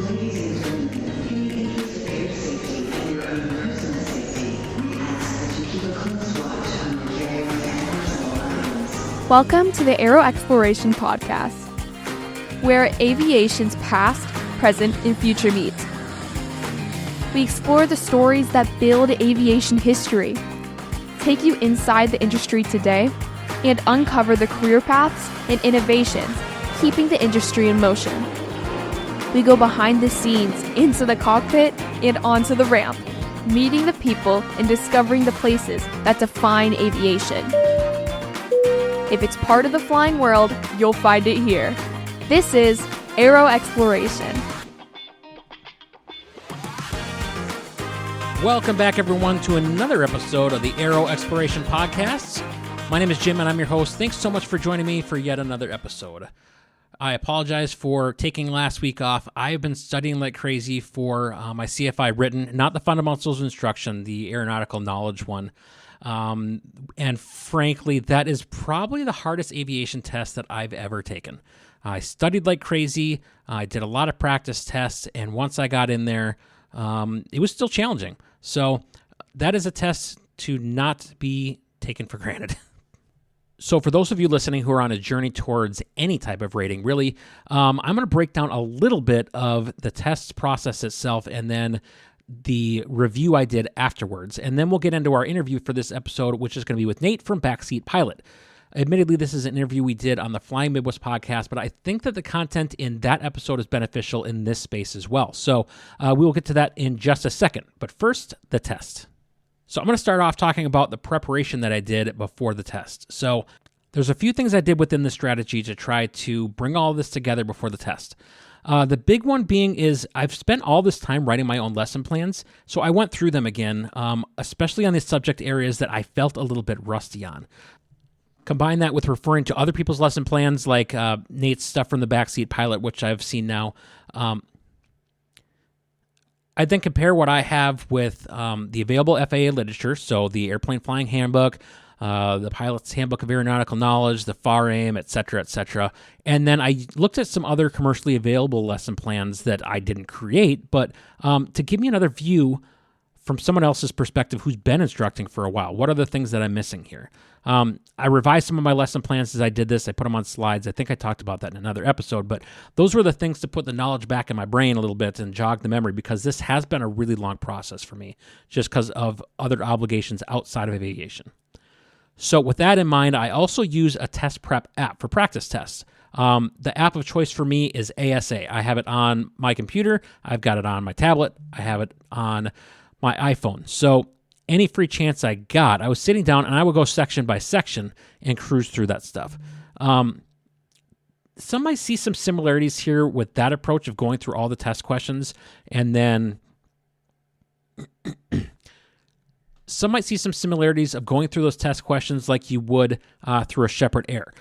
Ladies and gentlemen, in the interest of your safety and your own personal safety, we ask that you keep a close watch on your carry-ons and personal belongings. Welcome to the AeroExploration Podcast, where aviation's past, present, and future meet. We explore the stories that build aviation history, take you inside the industry today, and uncover the career paths and innovations keeping the industry in motion. We go behind the scenes, into the cockpit, and onto the ramp, meeting the people and discovering the places that define aviation. If it's part of the flying world, you'll find it here. This is AeroExploration. Welcome back, everyone, to another episode of the AeroExploration Podcast. My name is Jim, and I'm your host. Thanks so much for joining me for yet another episode. I apologize for taking last week off. I've been studying like crazy for my CFI written, not the fundamentals of instruction, the aeronautical knowledge one. And frankly, that is probably the hardest aviation test that I've ever taken. I studied like crazy. I did a lot of practice tests, and once I got in there, it was still challenging. So that is a test to not be taken for granted. So for those of you listening who are on a journey towards any type of rating, really, I'm going to break down a little bit of the test process itself and then the review I did afterwards. And then we'll get into our interview for this episode, which is going to be with Nate from Backseat Pilot. Admittedly, this is an interview we did on the Flying Midwest podcast, but I think that the content in that episode is beneficial in this space as well. So we will get to that in just a second. But first, the test. So I'm going to start off talking about the preparation that I did before the test. So there's a few things I did within the strategy to try to bring all of this together before the test. The big one being is I've spent all this time writing my own lesson plans, so I went through them again, especially on the subject areas that I felt a little bit rusty on. Combine that with referring to other people's lesson plans, like Nate's stuff from the Backseat Pilot, which I've seen now. I then compare what I have with the available FAA literature, so the Airplane Flying Handbook, the Pilot's Handbook of Aeronautical Knowledge, the FAA, et cetera, and then I looked at some other commercially available lesson plans that I didn't create, but to give me another view from someone else's perspective who's been instructing for a while. What are the things that I'm missing here? I revised some of my lesson plans as I did this. I put them on slides. I think I talked about that in another episode, but those were the things to put the knowledge back in my brain a little bit and jog the memory, because this has been a really long process for me just because of other obligations outside of aviation. So with that in mind, I also use a test prep app for practice tests. The app of choice for me is ASA. I have it on my computer. I've got it on my tablet. I have it on my iPhone. So any free chance I got, I was sitting down and I would go section by section and cruise through that stuff. Some might see some similarities here with that approach of going through all the test questions, and then some might see some similarities of going through those test questions like you would through a Shepherd Air.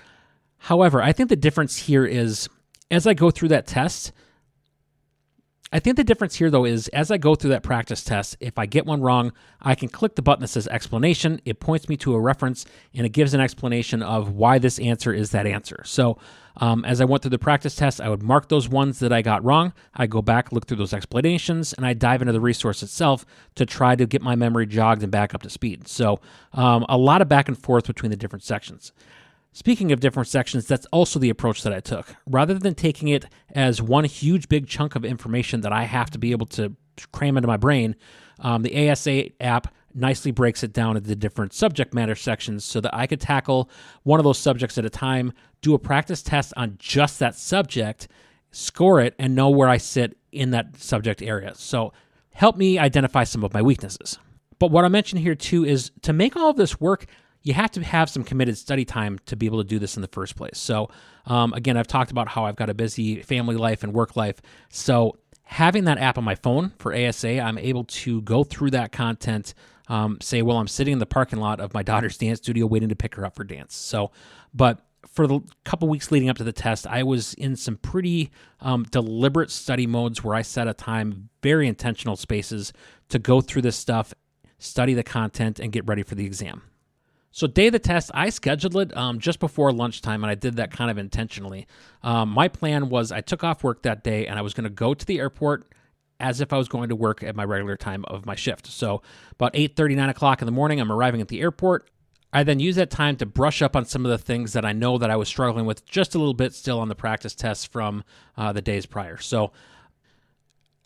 However, I think the difference here is as I go through that test, I think the difference here, though, is as I go through that practice test, if I get one wrong, I can click the button that says explanation. It points me to a reference, and it gives an explanation of why this answer is that answer. So as I went through the practice test, I would mark those ones that I got wrong. I go back, look through those explanations, and I dive into the resource itself to try to get my memory jogged and back up to speed. So a lot of back and forth between the different sections. Speaking of different sections, that's also the approach that I took. Rather than taking it as one huge big chunk of information that I have to be able to cram into my brain, the ASA app nicely breaks it down into the different subject matter sections so that I could tackle one of those subjects at a time, do a practice test on just that subject, score it, and know where I sit in that subject area. So help me identify some of my weaknesses. But what I mentioned here too is to make all of this work, you have to have some committed study time to be able to do this in the first place. So again, I've talked about how I've got a busy family life and work life. So having that app on my phone for ASA, I'm able to go through that content, say, well, I'm sitting in the parking lot of my daughter's dance studio waiting to pick her up for dance. So, but for the couple weeks leading up to the test, I was in some pretty deliberate study modes where I set a time, very intentional spaces to go through this stuff, study the content, and get ready for the exam. So day of the test, I scheduled it just before lunchtime, and I did that kind of intentionally. My plan was I took off work that day, and I was going to go to the airport as if I was going to work at my regular time of my shift. So about 8:30, 9 o'clock in the morning, I'm arriving at the airport. I then use that time to brush up on some of the things that I know that I was struggling with just a little bit still on the practice tests from the days prior. So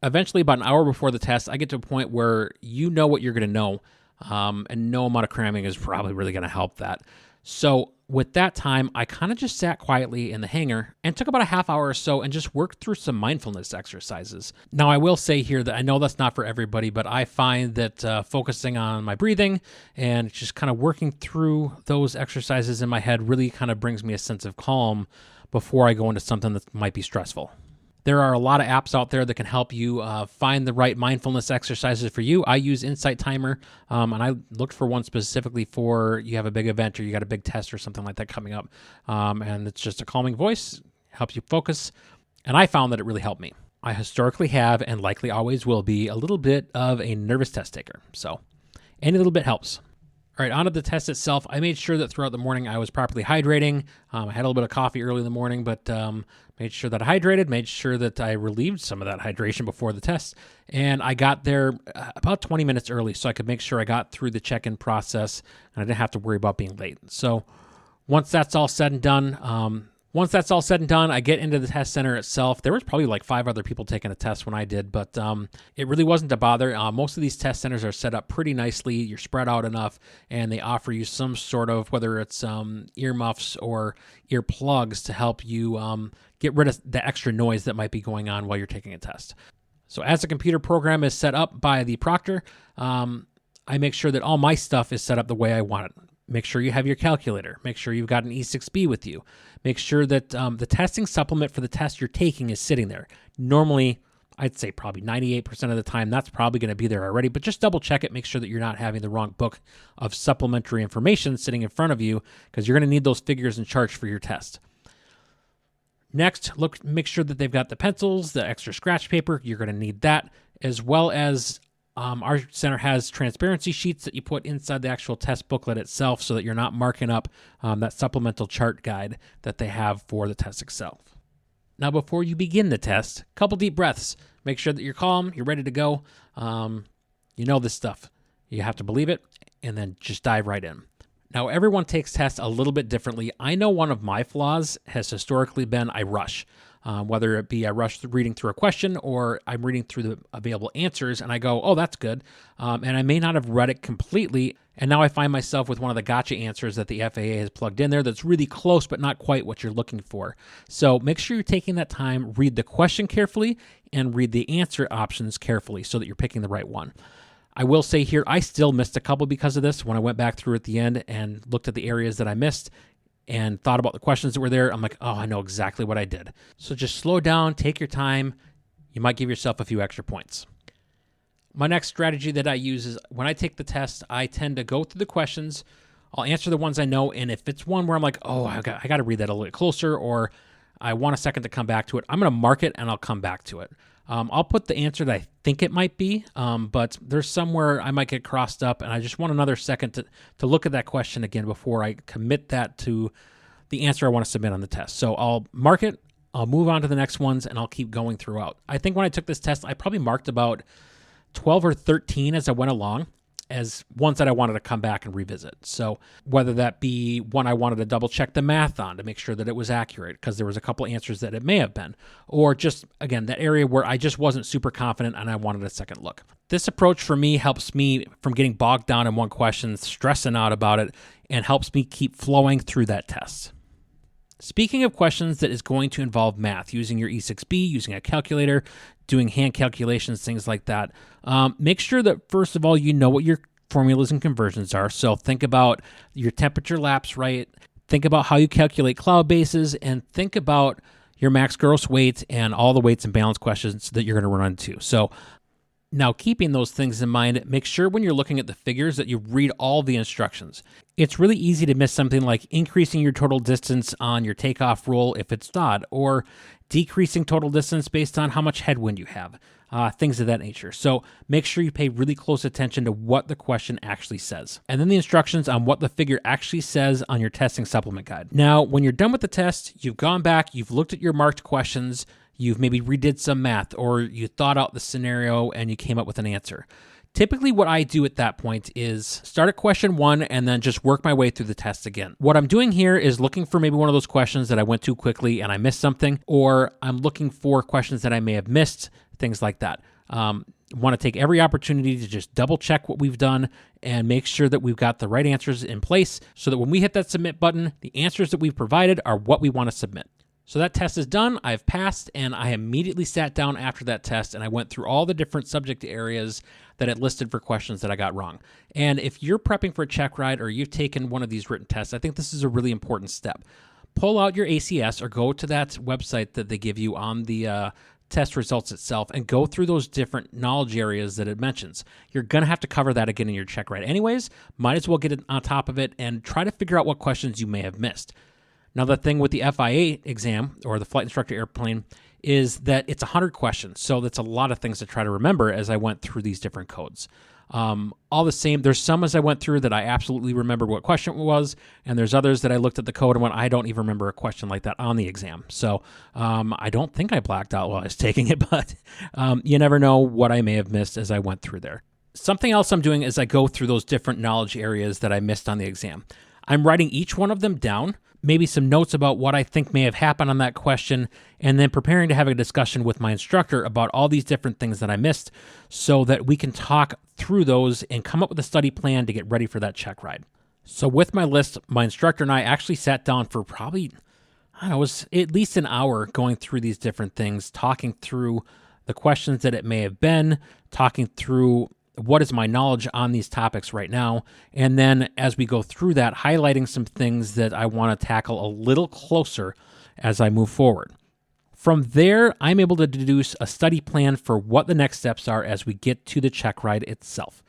eventually, about an hour before the test, I get to a point where you know what you're going to know. And no amount of cramming is probably really going to help that. So with that time, I kind of just sat quietly in the hangar and took about a half hour or so and just worked through some mindfulness exercises. Now, I will say here that I know that's not for everybody, but I find that focusing on my breathing and just kind of working through those exercises in my head really kind of brings me a sense of calm before I go into something that might be stressful. There are a lot of apps out there that can help you find the right mindfulness exercises for you. I use Insight Timer, and I looked for one specifically for you have a big event or you got a big test or something like that coming up. And it's just a calming voice, helps you focus. And I found that it really helped me. I historically have and likely always will be a little bit of a nervous test taker. So any little bit helps. All right, on to the test itself. I made sure that throughout the morning I was properly hydrating. I had a little bit of coffee early in the morning, but made sure that I hydrated, made sure that I relieved some of that hydration before the test. And I got there about 20 minutes early so I could make sure I got through the check-in process and I didn't have to worry about being late. So once that's all said and done, I get into the test center itself. There was probably like 5 other people taking a test when I did, but it really wasn't a bother. Most of these test centers are set up pretty nicely. You're spread out enough, and they offer you some sort of, whether it's earmuffs or earplugs to help you get rid of the extra noise that might be going on while you're taking a test. So as the computer program is set up by the proctor, I make sure that all my stuff is set up the way I want it. Make sure you have your calculator. Make sure you've got an E6B with you. Make sure that the testing supplement for the test you're taking is sitting there. Normally, I'd say probably 98% of the time, that's probably going to be there already, but just double check it. Make sure that you're not having the wrong book of supplementary information sitting in front of you because you're going to need those figures and charts for your test. Next, make sure that they've got the pencils, the extra scratch paper. You're going to need that, as well as our center has transparency sheets that you put inside the actual test booklet itself so that you're not marking up that supplemental chart guide that they have for the test itself. Now, before you begin the test, a couple deep breaths. Make sure that you're calm, you're ready to go. You know this stuff. You have to believe it, and then just dive right in. Now, everyone takes tests a little bit differently. I know one of my flaws has historically been I rush. Whether it be I rush reading through a question or I'm reading through the available answers and I go, oh, that's good. And I may not have read it completely. And now I find myself with one of the gotcha answers that the FAA has plugged in there that's really close, but not quite what you're looking for. So make sure you're taking that time, read the question carefully and read the answer options carefully so that you're picking the right one. I will say here, I still missed a couple because of this. When I went back through at the end and looked at the areas that I missed, and thought about the questions that were there, I'm like, oh, I know exactly what I did. So just slow down, take your time. You might give yourself a few extra points. My next strategy that I use is when I take the test, I tend to go through the questions. I'll answer the ones I know, and if it's one where I'm like, oh, I got to read that a little closer, or I want a second to come back to it, I'm going to mark it and I'll come back to it. I'll put the answer that I think it might be, but there's somewhere I might get crossed up, and I just want another second to look at that question again before I commit that to the answer I want to submit on the test. So I'll mark it, I'll move on to the next ones, and I'll keep going throughout. I think when I took this test, I probably marked about 12 or 13 as I went along as ones that I wanted to come back and revisit. So whether that be one I wanted to double check the math on to make sure that it was accurate because there was a couple answers that it may have been, or just, again, that area where I just wasn't super confident and I wanted a second look. This approach for me helps me from getting bogged down in one question, stressing out about it, and helps me keep flowing through that test. Speaking of questions that is going to involve math, using your E6B, using a calculator, doing hand calculations, things like that, make sure that, first of all, you know what your formulas and conversions are. So think about your temperature lapse, right? Think about how you calculate cloud bases, and think about your max gross weight and all the weights and balance questions that you're going to run into. So now, keeping those things in mind, make sure when you're looking at the figures that you read all the instructions. It's really easy to miss something like increasing your total distance on your takeoff roll if it's not, or decreasing total distance based on how much headwind you have, things of that nature. So make sure you pay really close attention to what the question actually says. And then the instructions on what the figure actually says on your testing supplement guide. Now, when you're done with the test, you've gone back, you've looked at your marked questions, you've maybe redid some math, or you thought out the scenario and you came up with an answer. Typically what I do at that point is start at question 1 and then just work my way through the test again. What I'm doing here is looking for maybe one of those questions that I went too quickly and I missed something, or I'm looking for questions that I may have missed, things like that. Want to take every opportunity to just double check what we've done and make sure that we've got the right answers in place so that when we hit that submit button, the answers that we've provided are what we want to submit. So that test is done, I've passed, and I immediately sat down after that test and I went through all the different subject areas that it listed for questions that I got wrong. And if you're prepping for a check ride or you've taken one of these written tests, I think this is a really important step. Pull out your ACS or go to that website that they give you on the test results itself and go through those different knowledge areas that it mentions. You're going to have to cover that again in your check ride anyways. Might as well get it on top of it and try to figure out what questions you may have missed. Now, the thing with the FAA exam, or the flight instructor airplane, is that it's 100 questions. So that's a lot of things to try to remember as I went through these different codes. All the same, there's some as I went through that I absolutely remembered what question it was, and there's others that I looked at the code and went, I don't even remember a question like that on the exam. So I don't think I blacked out while I was taking it, but you never know what I may have missed as I went through there. Something else I'm doing is I go through those different knowledge areas that I missed on the exam. I'm writing each one of them down, maybe some notes about what I think may have happened on that question, and then preparing to have a discussion with my instructor about all these different things that I missed so that we can talk through those and come up with a study plan to get ready for that check ride. So with my list, my instructor and I actually sat down for probably, it was at least an hour going through these different things, talking through the questions that it may have been, talking through what is my knowledge on these topics right now, and then as we go through that, highlighting some things that I want to tackle a little closer as I move forward. From there, I'm able to deduce a study plan for what the next steps are as we get to the check ride itself.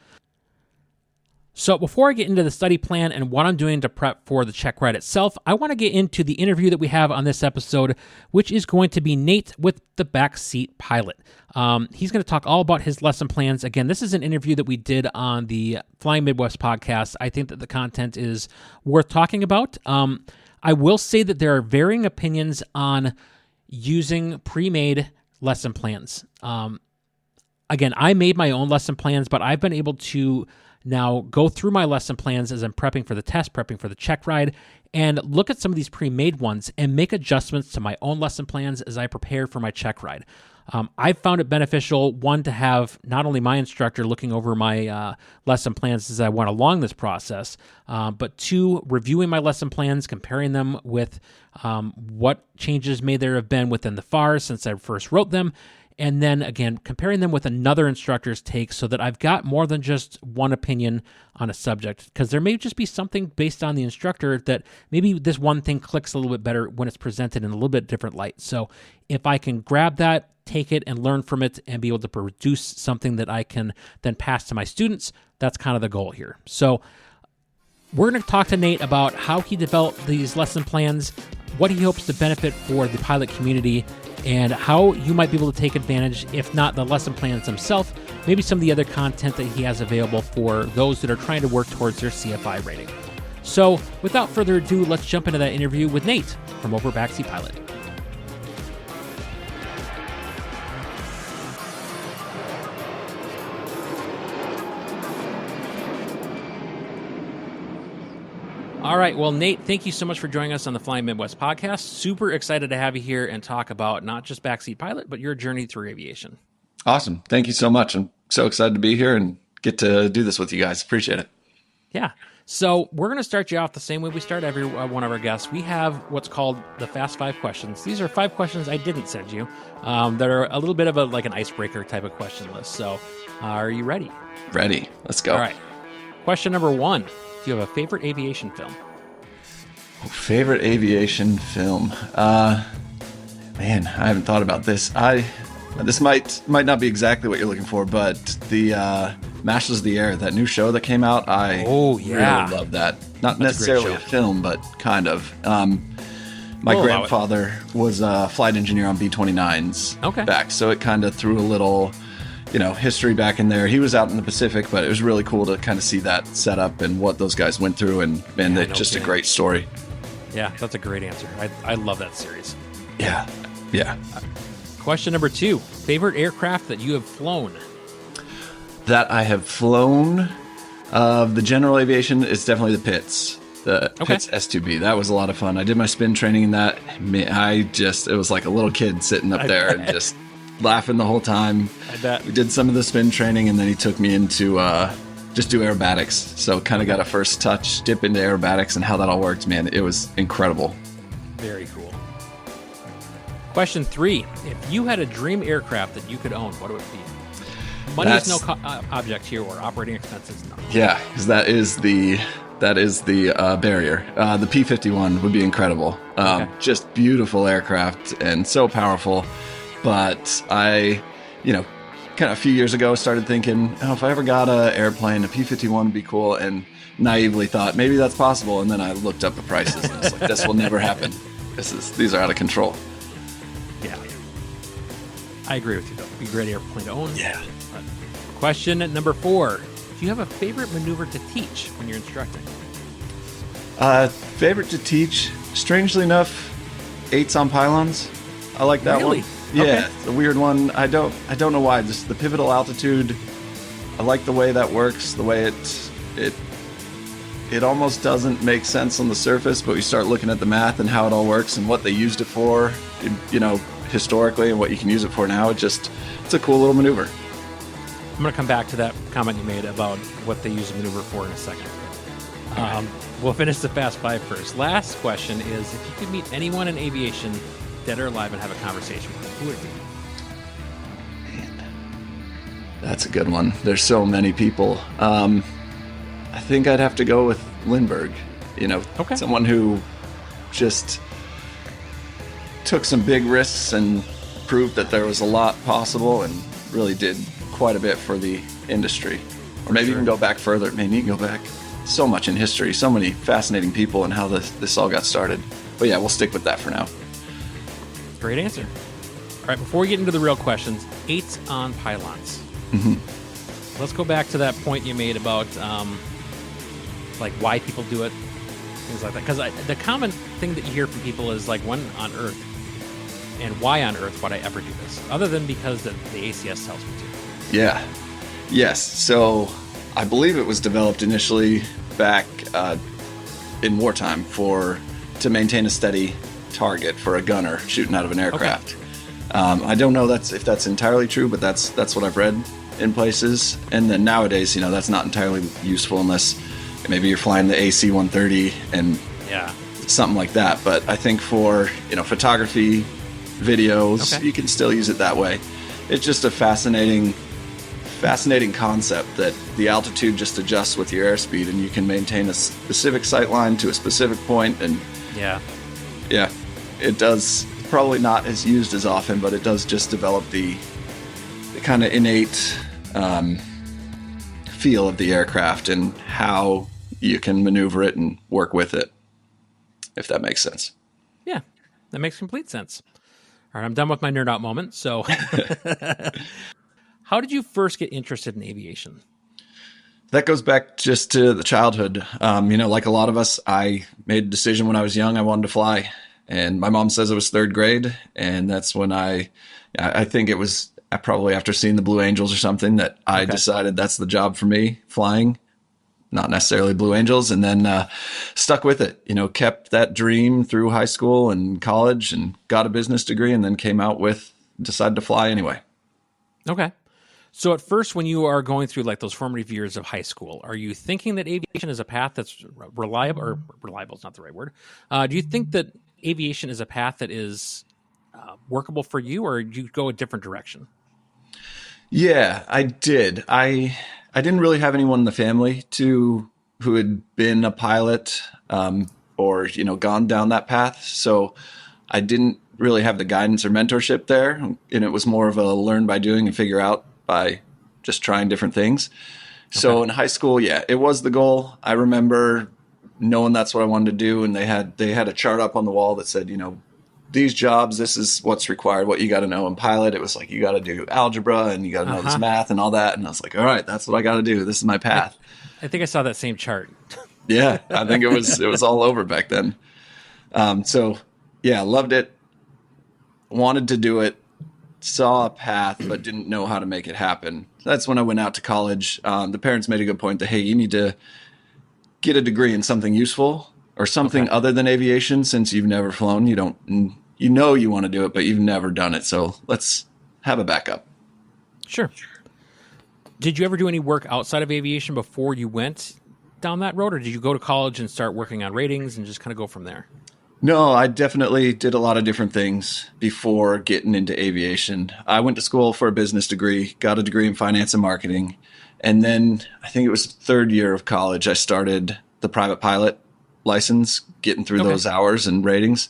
So before I get into the study plan and what I'm doing to prep for the check ride itself, I want to get into the interview that we have on this episode, which is going to be Nate with the Backseat Pilot. He's going to talk all about his lesson plans. Again, this is an interview that we did on the Flying Midwest podcast. I think that the content is worth talking about. I will say that there are varying opinions on using pre-made lesson plans. Again, I made my own lesson plans, but I've been able to now go through my lesson plans as I'm prepping for the test, prepping for the check ride, and look at some of these pre-made ones and make adjustments to my own lesson plans as I prepare for my check ride. I've found it beneficial, one, to have not only my instructor looking over my lesson plans as I went along this process, but two, reviewing my lesson plans, comparing them with what changes may there have been within the FARs since I first wrote them, and then, again, comparing them with another instructor's take so that I've got more than just one opinion on a subject, because there may just be something based on the instructor that maybe this one thing clicks a little bit better when it's presented in a little bit different light. So if I can grab that, take it, and learn from it and be able to produce something that I can then pass to my students, that's kind of the goal here. So we're going to talk to Nate about how he developed these lesson plans, what he hopes to benefit for the pilot community, and how you might be able to take advantage, if not the lesson plans themselves, maybe some of the other content that he has available for those that are trying to work towards their CFI rating. So without further ado, let's jump into that interview with Nate from over Backseat Pilot. All right. Well, Nate, thank you so much for joining us on the Flying Midwest podcast. Super excited to have you here and talk about not just Backseat Pilot, but your journey through aviation. Awesome. Thank you so much. I'm so excited to be here and get to do this with you guys. Appreciate it. Yeah. So we're going to start you off the same way we start every one of our guests. We have what's called the Fast 5 questions. These are 5 questions I didn't send you that are a little bit of like an icebreaker type of question list. So are you ready? Ready. Let's go. All right. Question number 1. Do you have a favorite aviation film? Favorite aviation film? Man, I haven't thought about this. This might not be exactly what you're looking for, but the Masters of the Air, that new show that came out, I really love that. Not necessarily a film, but kind of. My We'll allow it. grandfather was a flight engineer on B-29s Okay. back, so it kind of threw a little, history back in there. He was out in the Pacific, but it was really cool to kind of see that setup and what those guys went through, and man, Yeah, it's no just a kidding. great story. Yeah, that's a great answer. I love that series. Yeah, yeah. Question number 2. Favorite aircraft that you have flown? That I have flown of the general aviation is definitely the Pitts. The Okay. Pitts S2B. That was a lot of fun. I did my spin training in that. It was like a little kid sitting up there and just laughing the whole time. I bet. We did some of the spin training, and then he took me into just do aerobatics. So kind of got a first touch dip into aerobatics and how that all worked. Man, it was incredible. Very cool. Question 3. If you had a dream aircraft that you could own, what would it be? Money is no object here, or operating expenses, no. Yeah, because that is the barrier. The P-51 would be incredible. Okay. Just beautiful aircraft and so powerful. But I, kind of a few years ago started thinking, if I ever got an airplane, a P-51 would be cool, and naively thought maybe that's possible. And then I looked up the prices, and it's like, this will never happen. These are out of control. Yeah. I agree with you, though. It'd be a great airplane to own. Yeah. Question number 4. Do you have a favorite maneuver to teach when you're instructing? Favorite to teach, strangely enough, 8s on pylons. I like that Really? one. Yeah, Okay. it's a weird one. I don't know why. Just the pivotal altitude. I like the way that works. The way it almost doesn't make sense on the surface, but you start looking at the math and how it all works and what they used it for, historically, and what you can use it for now. It's a cool little maneuver. I'm going to come back to that comment you made about what they use the maneuver for in a second. We'll finish the Fast 5 first. Last question is, if you could meet anyone in aviation, dead or alive, and have a conversation with them, who would it be? Man, that's a good one. There's so many people. I think I'd have to go with Lindbergh. Okay. Someone who just took some big risks and proved that there was a lot possible and really did quite a bit for the industry. Or maybe you can go back further. Man, you can go back so much in history, so many fascinating people and how this all got started. But yeah, we'll stick with that for now. Great answer. All right, before we get into the real questions, 8s on pylons. Mm-hmm. Let's go back to that point you made about like why people do it, things like that. Because the common thing that you hear from people is like, when on earth and why on earth would I ever do this? Other than because the ACS tells me to. Yeah. Yes. So I believe it was developed initially back in wartime to maintain a steady target for a gunner shooting out of an aircraft. Okay. I don't know if that's entirely true, but that's what I've read in places. And then nowadays, that's not entirely useful unless maybe you're flying the AC-130 and something like that. But I think for photography, videos, you can still use it that way. It's just a fascinating concept that the altitude just adjusts with your airspeed, and you can maintain a specific sight line to a specific point. And yeah, it does. Probably not as used as often, but it does just develop the kind of innate feel of the aircraft and how you can maneuver it and work with it, if that makes sense. Yeah, that makes complete sense. All right, I'm done with my nerd out moment. So how did you first get interested in aviation? That goes back just to the childhood. Like a lot of us, I made a decision when I was young I wanted to fly. And my mom says it was 3rd grade. And that's when I think it was probably after seeing the Blue Angels or something that I decided that's the job for me, flying. Not necessarily Blue Angels. And then stuck with it, kept that dream through high school and college and got a business degree, and then decided to fly anyway. Okay. So at first, when you are going through like those formative years of high school, are you thinking that aviation is a path that's reliable, or reliable is not the right word? Do you think that aviation is a path that is workable for you, or do you go a different direction? Yeah, I did. I didn't really have anyone in the family who had been a pilot or gone down that path, so I didn't really have the guidance or mentorship there, and it was more of a learn by doing and figure out by just trying different things. So in high school, it was the goal. I remember knowing that's what I wanted to do. And they had a chart up on the wall that said, these jobs, this is what's required, what you got to know. In pilot, it was like, you got to do algebra and you got to know this math and all that. And I was like, all right, that's what I got to do. This is my path. I think I saw that same chart. Yeah, I think it was all over back then. So yeah, loved it. Wanted to do it. Saw a path, but didn't know how to make it happen. That's when I went out to college. The parents made a good point that, hey, you need to get a degree in something useful or something other than aviation, since you've never flown. You want to do it, but you've never done it. So let's have a backup. Sure. Did you ever do any work outside of aviation before you went down that road, or did you go to college and start working on ratings and just kind of go from there? No, I definitely did a lot of different things before getting into aviation. I went to school for a business degree, got a degree in finance and marketing. And then I think it was third year of college, I started the private pilot license, getting through those hours and ratings.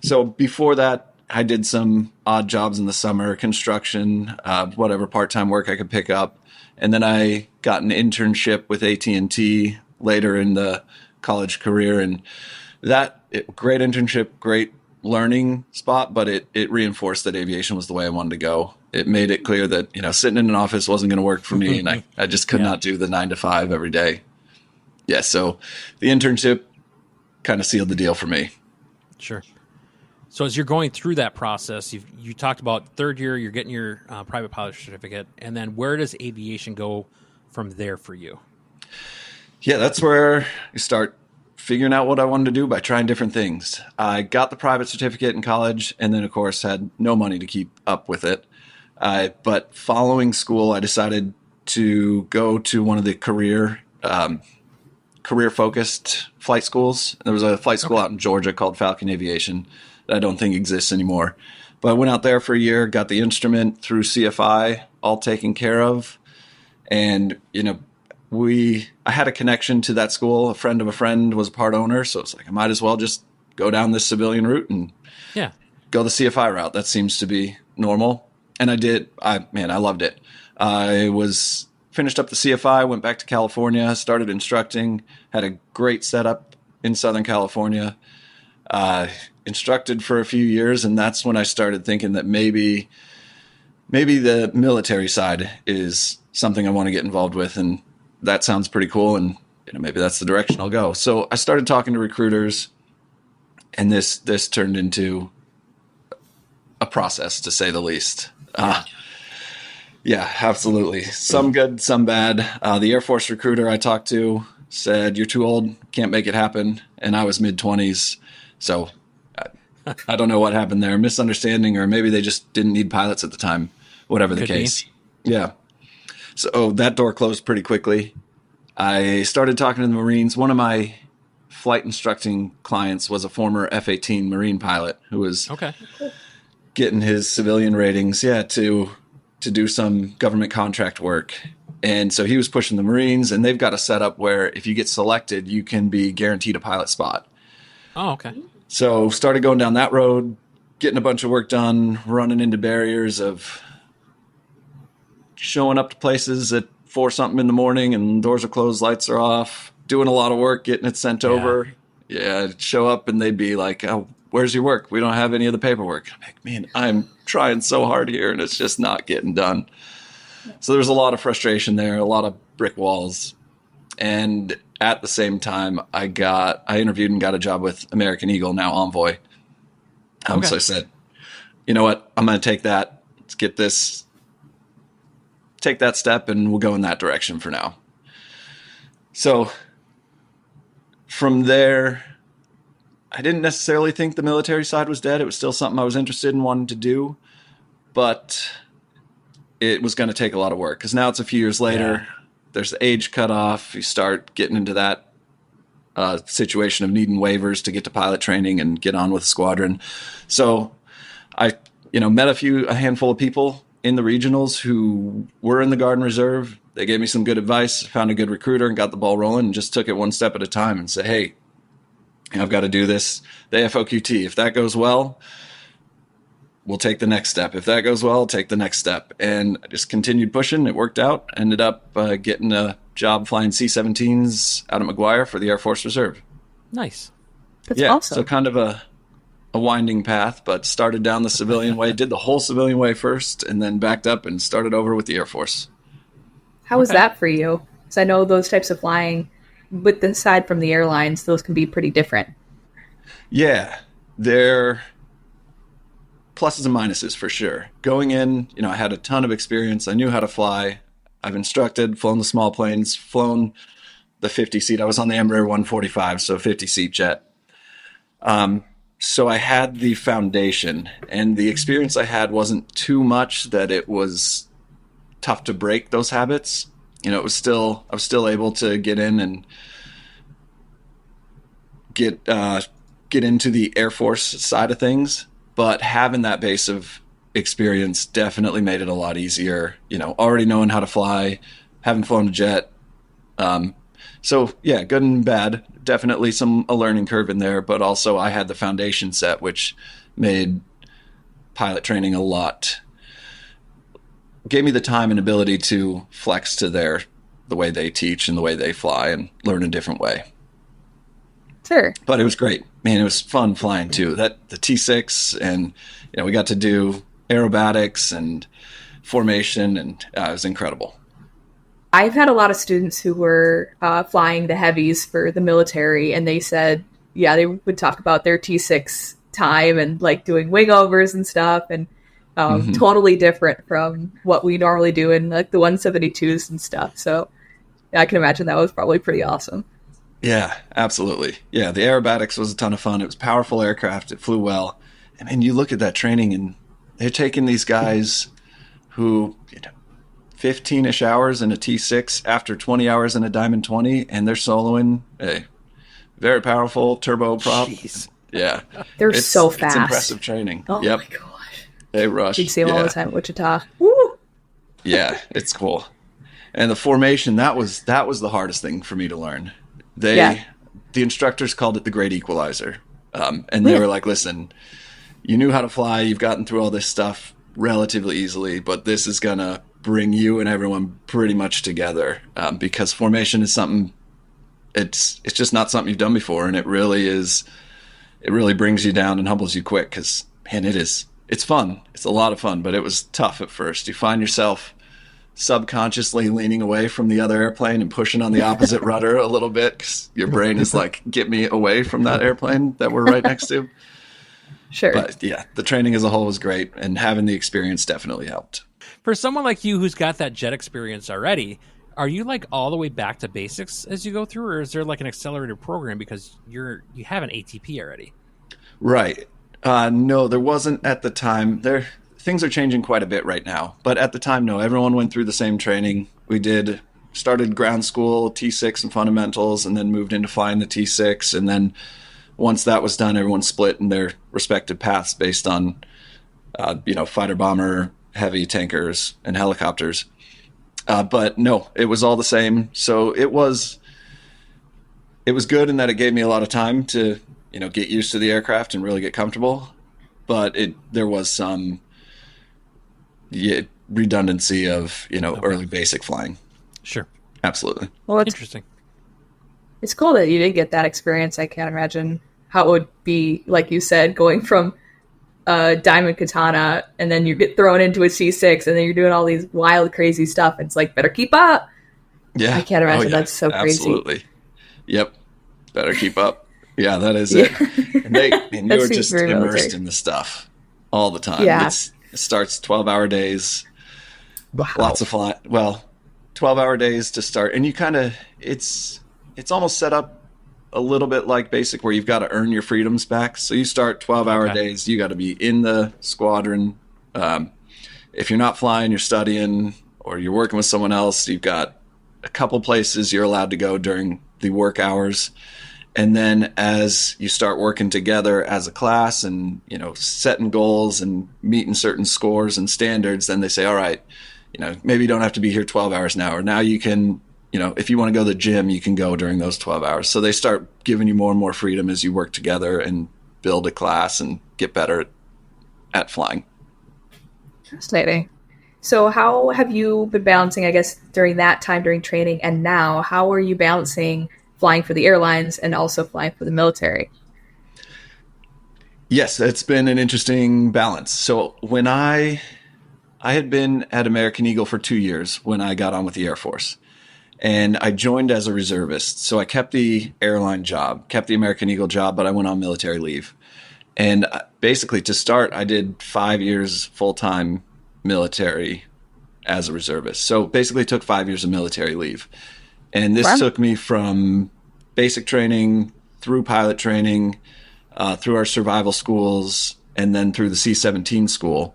So before that, I did some odd jobs in the summer, construction, whatever part-time work I could pick up. And then I got an internship with AT&T later in the college career. And great internship, great learning spot, but it reinforced that aviation was the way I wanted to go. It made it clear that, sitting in an office wasn't going to work for me. And I just could not do the 9 to 5 every day. Yeah. So the internship kind of sealed the deal for me. Sure. So as you're going through that process, you talked about third year, you're getting your private pilot certificate, and then where does aviation go from there for you? Yeah, that's where you start figuring out what I wanted to do by trying different things. I got the private certificate in college, and then, of course, had no money to keep up with it. But following school, I decided to go to one of the career-focused flight schools. There was a flight school out in Georgia called Falcon Aviation that I don't think exists anymore. But I went out there for a year, got the instrument through CFI, all taken care of. And, I had a connection to that school. A friend of a friend was a part owner. So it's like, I might as well just go down this civilian route and go the CFI route. That seems to be normal. And I did. I loved it. I finished up the CFI, went back to California, started instructing, had a great setup in Southern California, instructed for a few years. And that's when I started thinking that maybe the military side is something I want to get involved with. And that sounds pretty cool. And maybe that's the direction I'll go. So I started talking to recruiters, and this turned into a process, to say the least. Yeah, absolutely. Some good, some bad. The Air Force recruiter I talked to said, "You're too old, can't make it happen." And I was mid-20s. So I don't know what happened there. Misunderstanding, or maybe they just didn't need pilots at the time, whatever the case. Yeah. So that door closed pretty quickly. I started talking to the Marines. One of my flight instructing clients was a former F-18 Marine pilot who was getting his civilian ratings, to do some government contract work. And so he was pushing the Marines, and they've got a setup where if you get selected, you can be guaranteed a pilot spot. Oh, okay. So started going down that road, getting a bunch of work done, running into barriers of showing up to places at 4 something in the morning and doors are closed, lights are off, doing a lot of work, getting it sent over. Yeah, I'd show up and they'd be like, "Oh, where's your work? We don't have any of the paperwork." I'm like, "Man, I'm trying so hard here and it's just not getting done." So there's a lot of frustration there, a lot of brick walls. And at the same time, I interviewed and got a job with American Eagle, now Envoy. So I said, "You know what? I'm going to take that. Let's take that step and we'll go in that direction for now." So from there, I didn't necessarily think the military side was dead. It was still something I was interested in wanting to do, but it was going to take a lot of work, because now it's a few years later. There's the age cutoff. You start getting into that situation of needing waivers to get to pilot training and get on with the squadron. So I, met a handful of people in the regionals who were in the Guard and Reserve. They gave me some good advice, found a good recruiter, and got the ball rolling, and just took it one step at a time and said, "Hey, I've got to do this. The AFOQT, if that goes well, we'll take the next step. If that goes well, I'll take the next step." And I just continued pushing. It worked out. Ended up getting a job flying C-17s out of McGuire for the Air Force Reserve. Nice. That's Yeah, awesome. so kind of a winding path, but started down the civilian way, did the whole civilian way first, and then backed up and started over with the Air Force. How was that for you? Because I know those types of flying, with aside from the airlines, those can be pretty different. Yeah, they're pluses and minuses for sure. Going in, I had a ton of experience. I knew how to fly. I've instructed, flown the small planes, flown the 50-seat. I was on the Embraer 145, so 50-seat jet. So I had the foundation, and the experience I had wasn't too much that it was tough to break those habits. I was still able to get in and get into the Air Force side of things, but having that base of experience definitely made it a lot easier. Already knowing how to fly, having flown a jet. So yeah, good and bad. Definitely a learning curve in there, but also I had the foundation set, which made pilot training gave me the time and ability to flex to the way they teach and the way they fly and learn a different way. Sure. But it was great. Man, it was fun flying too. The T6, and we got to do aerobatics and formation, and it was incredible. I've had a lot of students who were flying the heavies for the military, and they said, yeah, they would talk about their T6 time and like doing wingovers and stuff, and totally different from what we normally do in like the 172s and stuff. So I can imagine that was probably pretty awesome. Yeah, absolutely. Yeah, the aerobatics was a ton of fun. It was powerful aircraft. It flew well. I mean, you look at that training, and they're taking these guys who 15-ish hours in a T6 after 20 hours in a Diamond 20, and they're soloing a very powerful turboprop. Jeez. Yeah. They're so fast. It's impressive training. Oh Yep. my gosh. They rush. You'd see them all the time at Wichita. Woo! Yeah, it's cool. And the formation, that was the hardest thing for me to learn. The instructors called it the great equalizer. And they were like, listen, you knew how to fly, you've gotten through all this stuff relatively easily, but this is going to bring you and everyone pretty much together, because formation is something, it's just not something you've done before, and it really brings you down and humbles you quick, because man, it's fun. It's a lot of fun, but it was tough at first. You find yourself subconsciously leaning away from the other airplane and pushing on the opposite rudder a little bit, because your brain is like, get me away from that airplane that we're right next to. Sure. But yeah, the training as a whole was great, and having the experience definitely helped. For someone like you who's got that jet experience already, are you like all the way back to basics as you go through, or is there like an accelerated program because you have an ATP already? Right. No, there wasn't at the time. Things are changing quite a bit right now, but at the time, no. Everyone went through the same training. We started ground school, T6 and fundamentals, and then moved into flying the T6. And then once that was done, everyone split in their respective paths based on, fighter bomber, heavy tankers, and helicopters. But no, it was all the same. So it was good in that it gave me a lot of time to, get used to the aircraft and really get comfortable. But there was some redundancy of, early basic flying. Sure. Absolutely. Well, Interesting. it's cool that you did get that experience. I can't imagine how it would be, like you said, going from Diamond Katana, and then you get thrown into a C6, and then you're doing all these wild, crazy stuff. It's like, better keep up. Yeah. I can't imagine. That's so crazy. Absolutely. Yep. Better keep up. Yeah, that is it. And you were just immersed in the stuff all the time. Yeah. It starts 12-hour days. Wow. Lots of flying. Well, 12-hour days to start. And you kind of, it's almost set up a little bit like basic, where you've got to earn your freedoms back. So you start 12-hour days. You got to be in the squadron. If you're not flying, you're studying, or you're working with someone else. You've got a couple places you're allowed to go during the work hours. And then as you start working together as a class and, setting goals and meeting certain scores and standards, then they say, all right, maybe you don't have to be here 12 hours an hour. Now you can, if you want to go to the gym, you can go during those 12 hours. So they start giving you more and more freedom as you work together and build a class and get better at flying. Fascinating. So how have you been balancing, I guess, during that time, during training, and now, how are you balancing flying for the airlines and also flying for the military. Yes, it's been an interesting balance. So when I had been at American Eagle for 2 years when I got on with the Air Force, and I joined as a reservist. So I kept the airline job, kept the American Eagle job, but I went on military leave. And basically to start, I did 5 years full-time military as a reservist. So basically took 5 years of military leave. And this took me from basic training through pilot training, through our survival schools, and then through the C-17 school.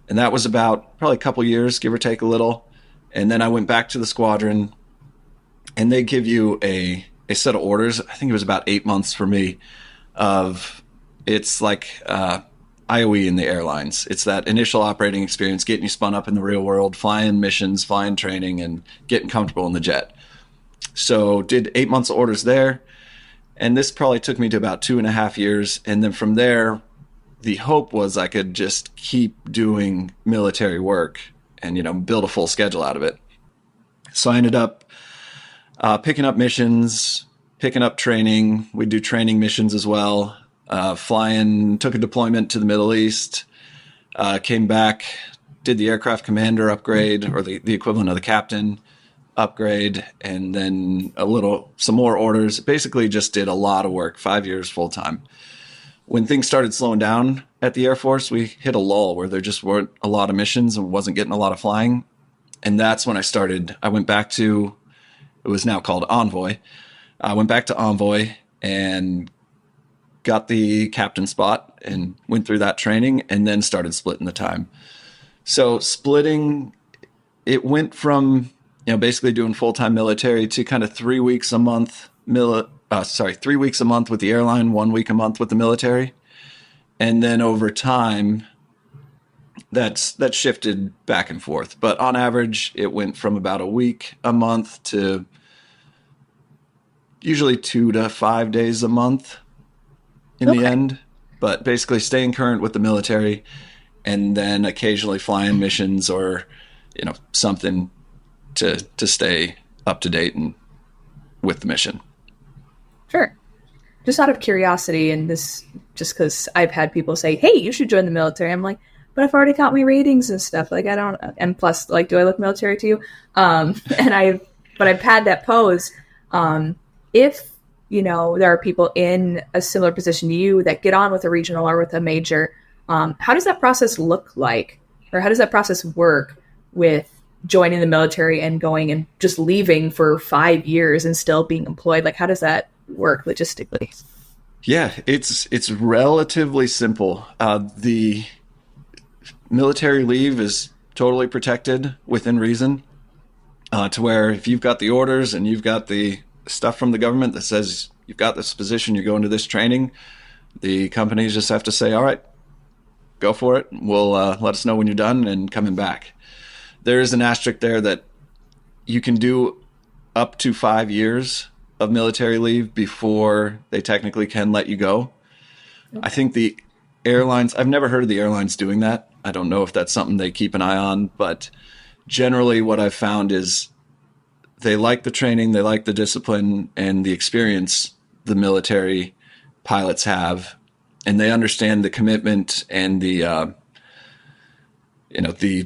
And that was about probably a couple years, give or take a little. And then I went back to the squadron, and they give you a set of orders. I think it was about 8 months for me of, it's like IOE in the airlines. It's that initial operating experience, getting you spun up in the real world, flying missions, flying training, and getting comfortable in the jet. So did 8 months of orders there. And this probably took me to about 2.5 years. And then from there, the hope was I could just keep doing military work and, build a full schedule out of it. So I ended up picking up missions, picking up training. We do training missions as well. Flying, took a deployment to the Middle East, came back, did the aircraft commander upgrade, or the equivalent of the captain upgrade, and then some more orders. Basically just did a lot of work, 5 years full time. When things started slowing down at the Air Force, we hit a lull where there just weren't a lot of missions and wasn't getting a lot of flying. And that's when I went back to, it was now called Envoy. I went back to Envoy and got the captain spot and went through that training and then started splitting the time. So splitting, it went from, basically doing full-time military to kind of 3 weeks a month, 3 weeks a month with the airline, 1 week a month with the military. And then over time, that shifted back and forth. But on average, it went from about a week a month to usually 2 to 5 days a month in the end. But basically staying current with the military and then occasionally flying missions or, something to stay up to date and with the mission. Sure. Just out of curiosity, and this just because I've had people say, hey, you should join the military. I'm like, but I've already got my ratings and stuff. Like, I don't, and plus, like, do I look military to you? But I've had that pose. If, there are people in a similar position to you that get on with a regional or with a major, how does that process look like? Or how does that process work with joining the military and going and just leaving for 5 years and still being employed? Like, how does that work logistically? Yeah, it's relatively simple. The military leave is totally protected within reason, to where if you've got the orders and you've got the stuff from the government that says you've got this position, you're going to this training, the companies just have to say, all right, go for it. We'll let us know when you're done and coming back. There is an asterisk there that you can do up to 5 years of military leave before they technically can let you go. I think the airlines, I've never heard of the airlines doing that. I don't know if that's something they keep an eye on, but generally what I've found is they like the training, they like the discipline and the experience the military pilots have, and they understand the commitment and the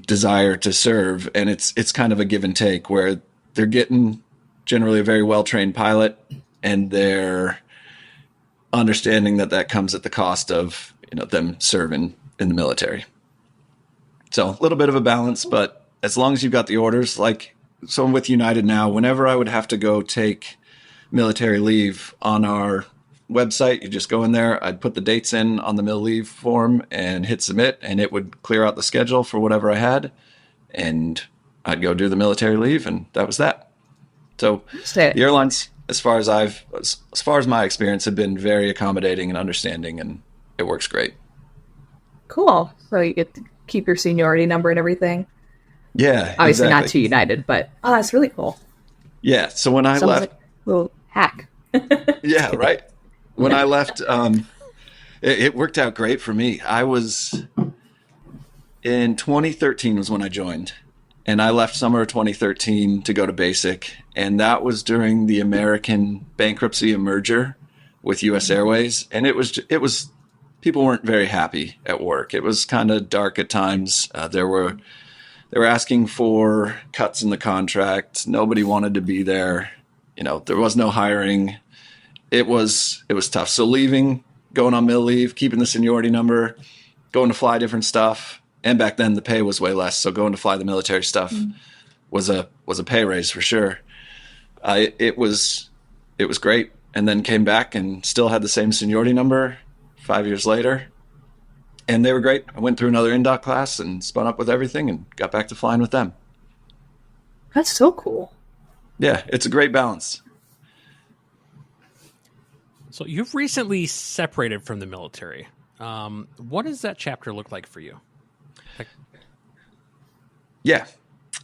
desire to serve. And it's kind of a give and take where they're getting generally a very well-trained pilot, and they're understanding that comes at the cost of, them serving in the military. So a little bit of a balance, but as long as you've got the orders, so I'm with United now, whenever I would have to go take military leave on our website, you just go in there, I'd put the dates in on the mil leave form and hit submit, and it would clear out the schedule for whatever I had, and I'd go do the military leave, and that was that. So the airlines, as far as my experience, have been very accommodating and understanding, and it works great. Cool. So you get to keep your seniority number and everything. Yeah, obviously exactly. Not to United, but that's really cool. Yeah. So when I left, like a little hack. Yeah, right. When I left, it worked out great for me. I was in 2013 was when I joined, and I left summer of 2013 to go to basic. And that was during the American bankruptcy and merger with US Airways. And it was people weren't very happy at work. It was kind of dark at times. They were asking for cuts in the contract. Nobody wanted to be there. There was no hiring. It was tough. So leaving, going on mill leave, keeping the seniority number, going to fly different stuff. And back then the pay was way less. So going to fly the military stuff was a pay raise for sure. It was great. And then came back and still had the same seniority number 5 years later. And they were great. I went through another indoc class and spun up with everything and got back to flying with them. That's so cool. Yeah, it's a great balance. So you've recently separated from the military. What does that chapter look like for you? Yeah.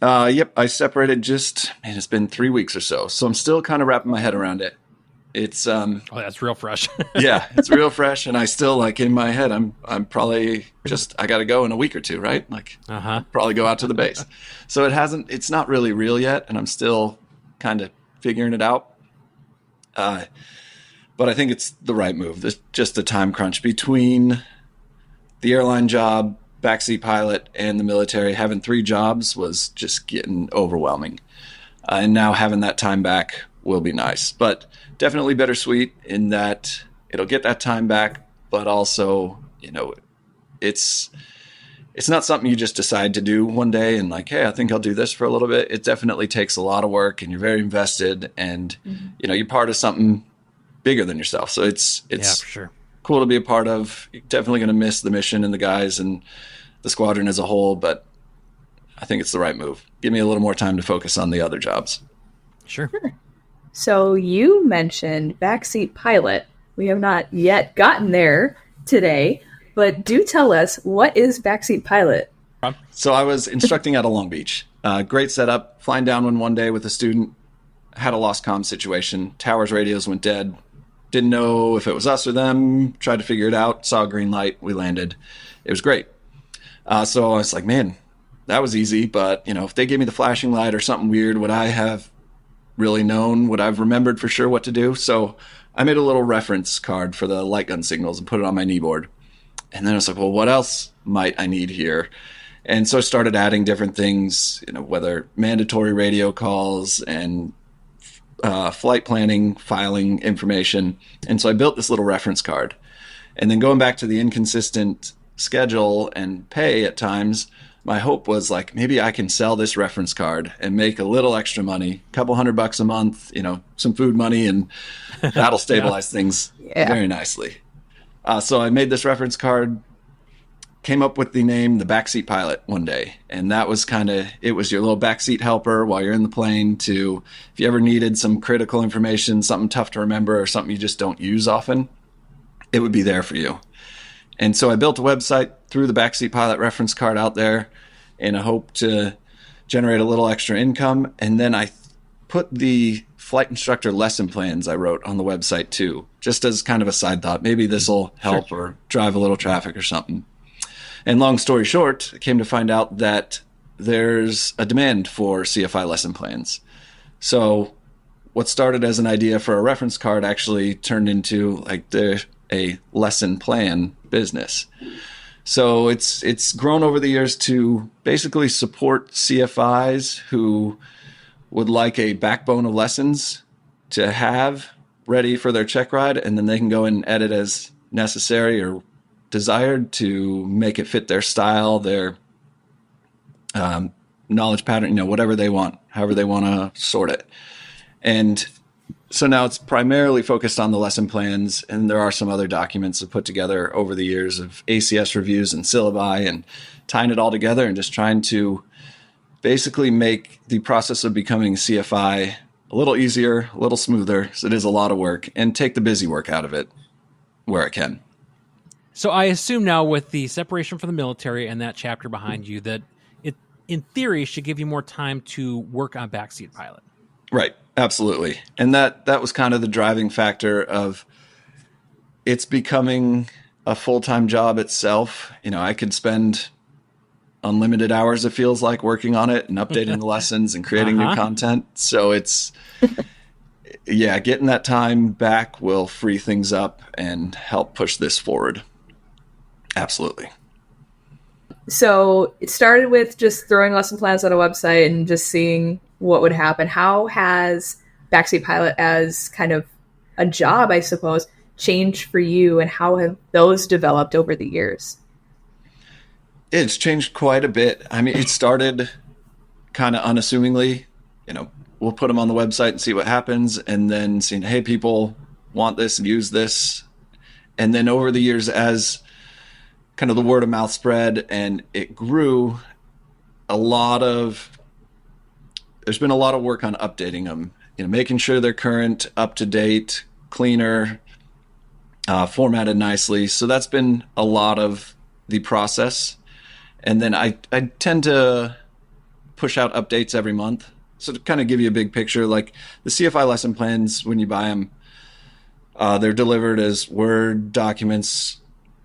Yep, I separated it's been 3 weeks or so. So I'm still kind of wrapping my head around it. It's oh, that's real fresh. Yeah, it's real fresh, and I still in my head I'm probably I got to go in a week or two, right? Probably go out to the base. So it's not really real yet, and I'm still kind of figuring it out. But I think it's the right move. There's just a time crunch between the airline job, backseat pilot, and the military. Having 3 jobs was just getting overwhelming. And now having that time back will be nice, but definitely bittersweet in that it'll get that time back, but also, it's not something you just decide to do one day and hey, I think I'll do this for a little bit. It definitely takes a lot of work, and you're very invested, and you're part of something bigger than yourself. So it's for sure cool to be a part of. You're definitely going to miss the mission and the guys and the squadron as a whole, but I think it's the right move. Give me a little more time to focus on the other jobs. Sure. So you mentioned backseat pilot. We have not yet gotten there today, but do tell us, what is backseat pilot? So I was instructing out of Long Beach. Great setup. Flying down one day with a student. Had a lost comm situation. Towers radios went dead. Didn't know if it was us or them. Tried to figure it out. Saw a green light. We landed. It was great. So I was like, man, that was easy. But, if they gave me the flashing light or something weird, would I have really known? Would I have remembered for sure what to do? So I made a little reference card for the light gun signals and put it on my knee board. And then I was like, well, what else might I need here? And so I started adding different things, whether mandatory radio calls and flight planning, filing information. And so I built this little reference card. And then going back to the inconsistent schedule and pay at times, my hope was maybe I can sell this reference card and make a little extra money, a couple $100 a month, some food money, and that'll stabilize things very nicely. So I made this reference card, came up with the name, the Backseat Pilot, one day. And that was it was your little backseat helper while you're in the plane to, if you ever needed some critical information, something tough to remember or something you just don't use often, it would be there for you. And so I built a website, threw the Backseat Pilot reference card out there in a hope to generate a little extra income. And then I put the flight instructor lesson plans I wrote on the website too, just as kind of a side thought. Maybe this will help or drive a little traffic or something. And long story short, I came to find out that there's a demand for CFI lesson plans. So what started as an idea for a reference card actually turned into a lesson plan business. So it's grown over the years to basically support CFIs who would like a backbone of lessons to have ready for their check ride, and then they can go and edit as necessary or desired to make it fit their style, their knowledge pattern, whatever they want, however they want to sort it. And so now it's primarily focused on the lesson plans, and there are some other documents I've put together over the years of ACS reviews and syllabi, and tying it all together and just trying to basically make the process of becoming CFI a little easier, a little smoother, so it is a lot of work, and take the busy work out of it where I can. So I assume now with the separation from the military and that chapter behind you that it, in theory, should give you more time to work on Backseat Pilot. Right. Absolutely. And that was kind of the driving factor of it's becoming a full-time job itself. I could spend unlimited hours, it feels like, working on it and updating the lessons and creating new content. So it's, yeah, getting that time back will free things up and help push this forward. Absolutely. So it started with just throwing lesson plans on a website and just seeing what would happen. How has Backseat Pilot as kind of a job, I suppose, changed for you, and how have those developed over the years? It's changed quite a bit. I mean, it started kind of unassumingly, we'll put them on the website and see what happens, and then seeing, hey, people want this and use this. And then over the years, as kind of the word of mouth spread and it grew, there's been a lot of work on updating them, making sure they're current, up to date, cleaner, formatted nicely. So that's been a lot of the process. And then I tend to push out updates every month. So to kind of give you a big picture, like the CFI lesson plans, when you buy them, they're delivered as Word documents,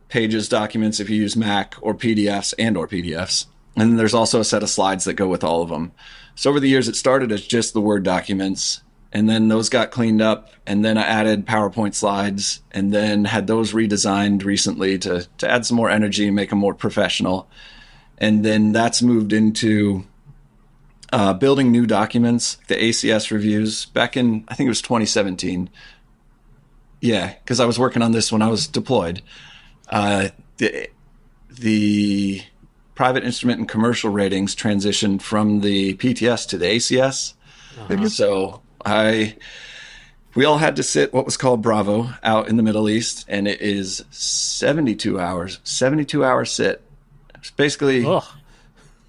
Pages documents if you use Mac, or PDFs or PDFs. And then there's also a set of slides that go with all of them. So over the years, it started as just the Word documents, and then those got cleaned up, and then I added PowerPoint slides, and then had those redesigned recently to add some more energy and make them more professional. And then that's moved into building new documents, the ACS reviews, back in, I think it was 2017. Yeah, because I was working on this when I was deployed. The private instrument and commercial ratings transitioned from the PTS to the ACS. So we all had to sit what was called Bravo out in the Middle East, and it is 72 hour sit. It's basically,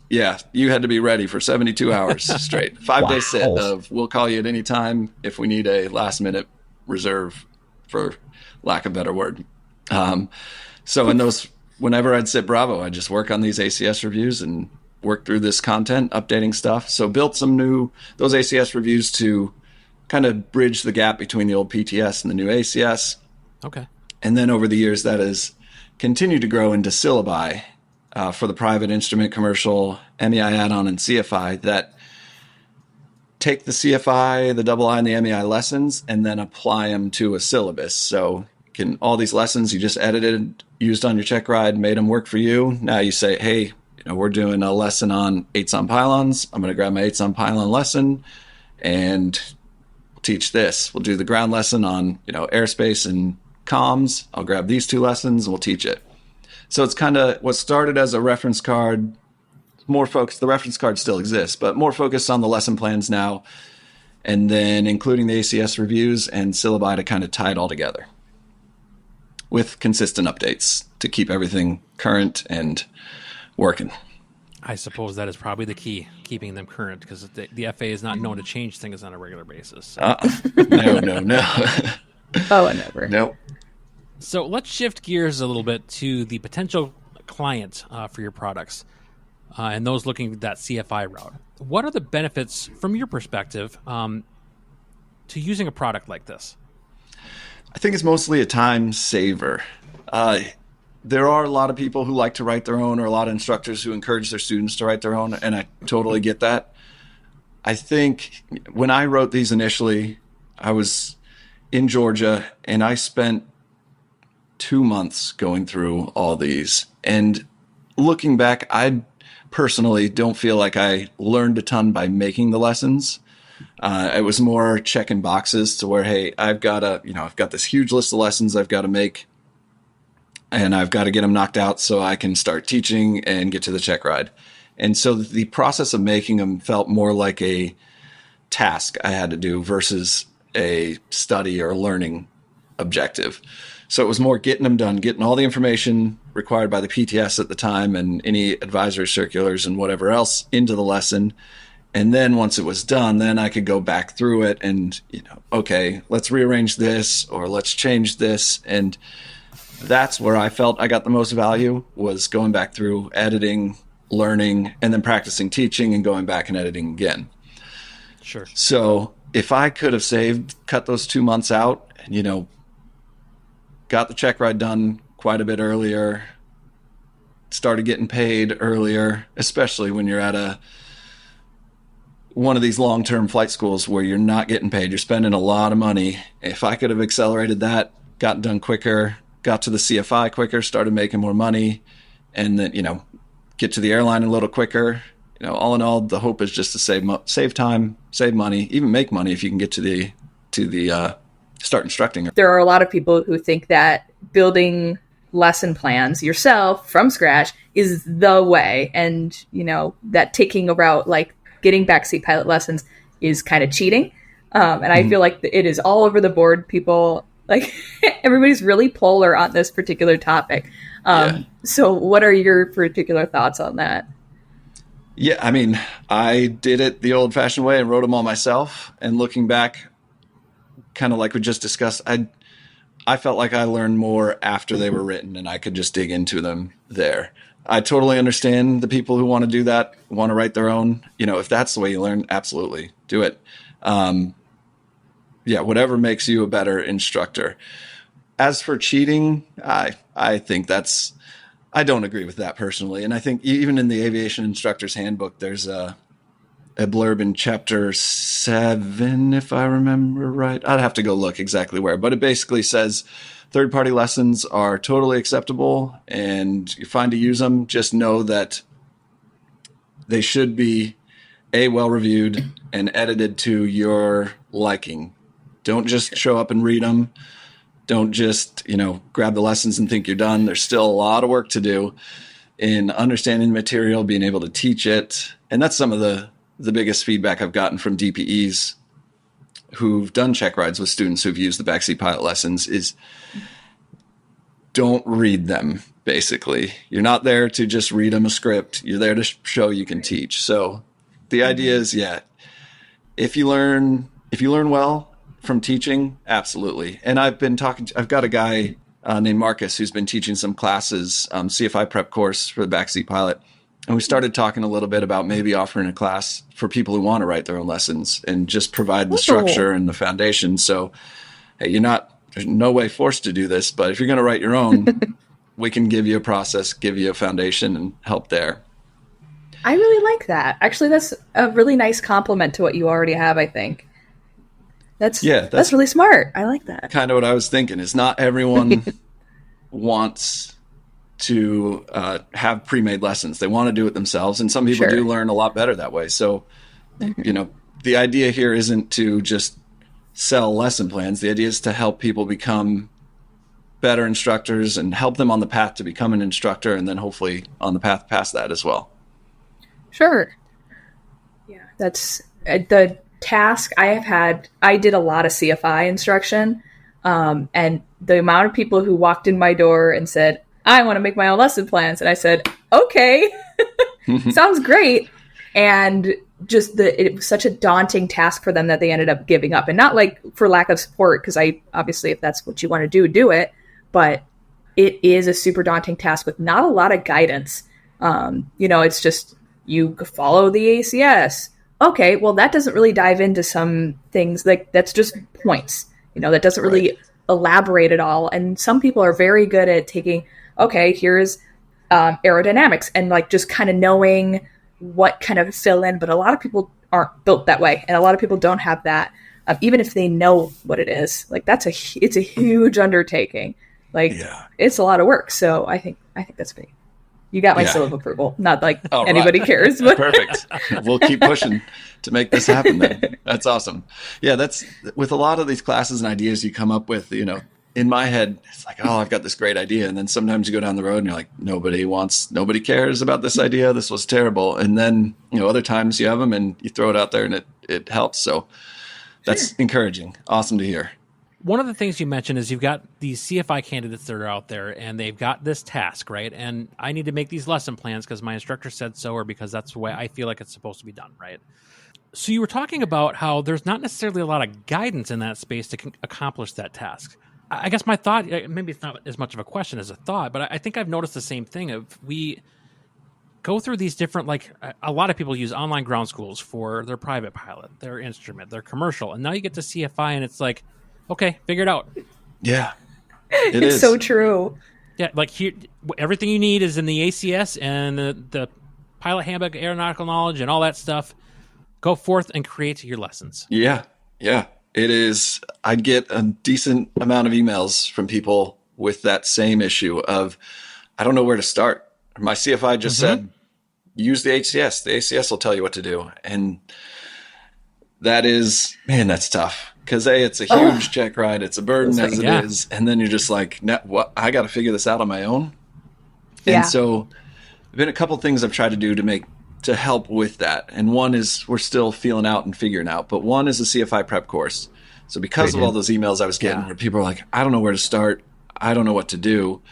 yeah, you had to be ready for 72 hours straight. 5-day sit of, we'll call you at any time if we need a last minute reserve, for lack of a better word. So in those, whenever I'd sit Bravo, I'd just work on these ACS reviews and work through this content, updating stuff. So built those ACS reviews to kind of bridge the gap between the old PTS and the new ACS. Okay. And then over the years, that has continued to grow into syllabi for the private instrument, commercial, MEI add-on, and CFI that take the CFI, the II, and the MEI lessons and then apply them to a syllabus. So all these lessons you just edited, used on your checkride, made them work for you. Now you say, hey, we're doing a lesson on 8s on pylons. I'm going to grab my 8s on pylon lesson and teach this. We'll do the ground lesson on, airspace and comms. I'll grab these 2 lessons and we'll teach it. So it's kind of what started as a reference card, more focused. The reference card still exists, but more focused on the lesson plans now, and then including the ACS reviews and syllabi to kind of tie it all together with consistent updates to keep everything current and working. I suppose that is probably the key, keeping them current, because the FAA is not known to change things on a regular basis. So. No. Oh, never. Nope. So let's shift gears a little bit to the potential client for your products and those looking that CFI route. What are the benefits from your perspective to using a product like this? I think it's mostly a time saver. There are a lot of people who like to write their own, or a lot of instructors who encourage their students to write their own, and I totally get that. I think when I wrote these initially, I was in Georgia, and I spent 2 months going through all these. And looking back, I personally don't feel like I learned a ton by making the lessons. It was more checking boxes to where, hey, I've got this huge list of lessons I've got to make, and I've got to get them knocked out so I can start teaching and get to the check ride. And so the process of making them felt more like a task I had to do versus a study or learning objective. So it was more getting them done, getting all the information required by the PTS at the time and any advisory circulars and whatever else into the lesson. And then once it was done, then I could go back through it and, okay, let's rearrange this or let's change this. And that's where I felt I got the most value, was going back through, editing, learning, and then practicing teaching and going back and editing again. Sure. So if I could have cut those 2 months out and, got the check ride done quite a bit earlier, started getting paid earlier, especially when you're at one of these long-term flight schools where you're not getting paid. You're spending a lot of money. If I could have accelerated that, got done quicker, got to the CFI quicker, started making more money, and then, get to the airline a little quicker. All in all, the hope is just to save time, save money, even make money if you can get to the start instructing. There are a lot of people who think that building lesson plans yourself from scratch is the way, and that taking a route like getting backseat pilot lessons is kind of cheating. And I feel like it is all over the board. People, like, everybody's really polar on this particular topic. So what are your particular thoughts on that? Yeah, I mean, I did it the old-fashioned way and wrote them all myself. And looking back, kind of like we just discussed, I felt like I learned more after they were written and I could just dig into them there. I totally understand the people who want to do that, want to write their own. If that's the way you learn, absolutely do it. Whatever makes you a better instructor. As for cheating, I think I don't agree with that personally. And I think even in the Aviation Instructor's Handbook, there's a blurb in chapter 7, if I remember right. I'd have to go look exactly where, but it basically says third-party lessons are totally acceptable and you're fine to use them. Just know that they should be well-reviewed and edited to your liking. Don't just show up and read them. Don't just, grab the lessons and think you're done. There's still a lot of work to do in understanding the material, being able to teach it. And that's some of the biggest feedback I've gotten from DPEs who've done check rides with students who've used the backseat pilot lessons is don't read them, basically. You're not there to just read them a script. You're there to show you can teach. So the idea is, if you learn well from teaching, absolutely. And I've got a guy named Marcus who's been teaching some classes, CFI prep course for the backseat pilot. And we started talking a little bit about maybe offering a class for people who want to write their own lessons and just provide the structure and the foundation. So, hey, there's no way forced to do this, but if you're going to write your own, we can give you a process, give you a foundation and help there. I really like that. Actually, that's a really nice compliment to what you already have, I think. That's really smart. I like that. Kind of what I was thinking is not everyone wants to have pre-made lessons. They want to do it themselves. And some people do learn a lot better that way. So, the idea here isn't to just sell lesson plans. The idea is to help people become better instructors and help them on the path to become an instructor and then hopefully on the path past that as well. Sure. Yeah. That's the task I did a lot of CFI instruction. And the amount of people who walked in my door and said, I want to make my own lesson plans. And I said, okay, sounds great. And just it was such a daunting task for them that they ended up giving up, and not like for lack of support. Cause obviously if that's what you want to do it, but it is a super daunting task with not a lot of guidance. It's just, you follow the ACS. Okay. Well, that doesn't really dive into some things, like that's just points, that doesn't really elaborate at all. And some people are very good at taking, okay, here's aerodynamics and like just kind of knowing what kind of fill in, but a lot of people aren't built that way. And a lot of people don't have that, even if they know what it is. Like it's a huge undertaking. Like it's a lot of work. So I think that's big. You got my seal of approval. Not like anybody cares. But perfect. We'll keep pushing to make this happen then. That's awesome. Yeah, that's with a lot of these classes and ideas you come up with, in my head, it's like, oh, I've got this great idea. And then sometimes you go down the road and you're like, nobody cares about this idea. This was terrible. And then, other times you have them and you throw it out there and it helps. So that's encouraging. Awesome to hear. One of the things you mentioned is you've got these CFI candidates that are out there and they've got this task, right? And I need to make these lesson plans because my instructor said so, or because that's the way I feel like it's supposed to be done, right? So you were talking about how there's not necessarily a lot of guidance in that space to accomplish that task. I guess my thought, maybe it's not as much of a question as a thought, but I think I've noticed the same thing. Of we go through these different, like a lot of people use online ground schools for their private pilot, their instrument, their commercial. And now you get to CFI and it's like, okay, figure it out. Yeah, it's so true. Yeah, like here, everything you need is in the ACS and the pilot handbook, aeronautical knowledge, and all that stuff. Go forth and create your lessons. Yeah. It is. I get a decent amount of emails from people with that same issue of, I don't know where to start. My CFI just said, use the ACS. The ACS will tell you what to do. And that is, man, that's tough. Because it's a huge check ride. It's a burden as it is. And then you're just like, what? I got to figure this out on my own. Yeah. And so there've been a couple things I've tried to do to help with that. And one is we're still feeling out and figuring out. But one is a CFI prep course. So because of all those emails I was getting where people are like, I don't know where to start. I don't know what to do.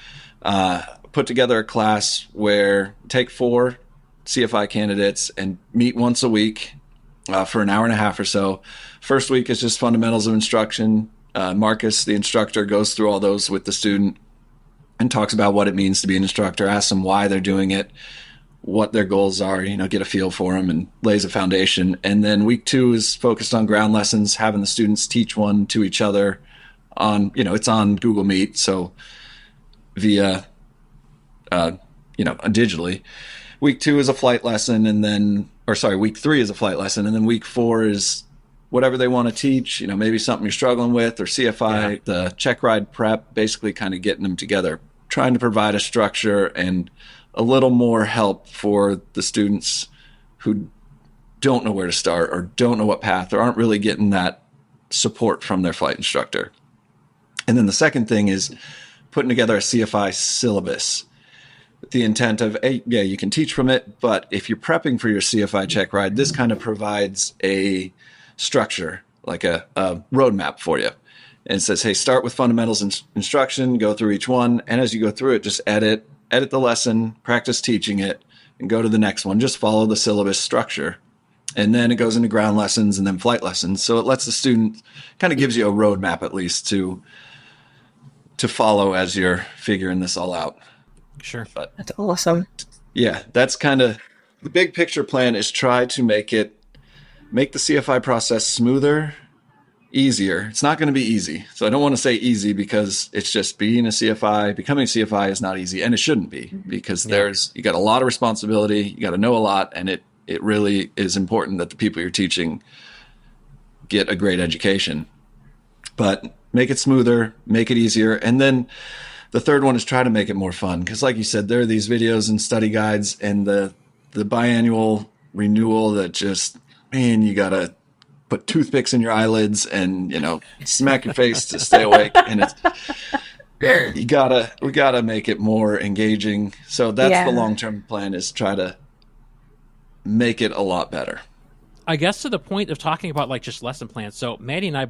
Put together a class where take 4 CFI candidates and meet once a week for an hour and a half or so. First week is just fundamentals of instruction. Marcus, the instructor, goes through all those with the student and talks about what it means to be an instructor, asks them why they're doing it, what their goals are, get a feel for them, and lays a foundation. And then week 2 is focused on ground lessons, having the students teach one to each other on, it's on Google Meet. So via, digitally. Week 2 is a flight lesson, week 3 is a flight lesson. And then week 4 is whatever they want to teach, maybe something you're struggling with, or CFI, the check ride prep, basically kind of getting them together, trying to provide a structure and a little more help for the students who don't know where to start or don't know what path or aren't really getting that support from their flight instructor. And then the second thing is putting together a CFI syllabus with the intent of, you can teach from it, but if you're prepping for your CFI check ride, this kind of provides a structure, like a roadmap for you. And it says, hey, start with fundamentals instruction, go through each one. And as you go through it, just edit the lesson, practice teaching it, and go to the next one. Just follow the syllabus structure. And then it goes into ground lessons and then flight lessons. So it lets the student, kind of gives you a roadmap at least to follow as you're figuring this all out. Sure. But That's awesome. yeah, that's kind of the big picture plan, is try to make the CFI process smoother, easier. It's not going to be easy. So I don't want to say easy, because it's just becoming a CFI is not easy, and it shouldn't be, because you got a lot of responsibility, you got to know a lot, and it really is important that the people you're teaching get a great education. But make it smoother, make it easier. And then the third one is try to make it more fun, because like you said, there are these videos and study guides and the biannual renewal that just, man, you got to put toothpicks in your eyelids and, smack your face to stay awake. And we gotta make it more engaging. So that's the long-term plan, is try to make it a lot better. I guess to the point of talking about like just lesson plans. So Maddie and I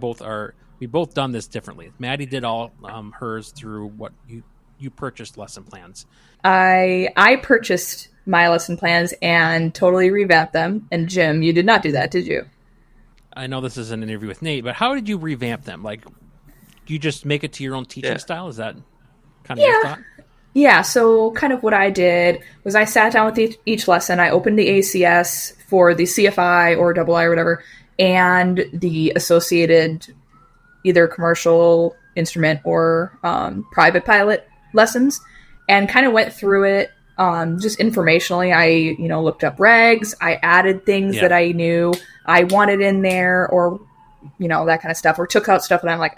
we've both done this differently. Maddie did all hers through what you purchased lesson plans. I purchased my lesson plans and totally revamped them. And Jim, you did not do that, did you? I know this is an interview with Nate, but how did you revamp them? Like, you just make it to your own teaching style? Is that kind of your thought? Yeah, so kind of what I did was I sat down with each lesson. I opened the ACS for the CFI or II or whatever, and the associated either commercial instrument or private pilot lessons, and kind of went through it just informationally. I, looked up regs. I added things that I knew I wanted in there, or, that kind of stuff, or took out stuff that I'm like,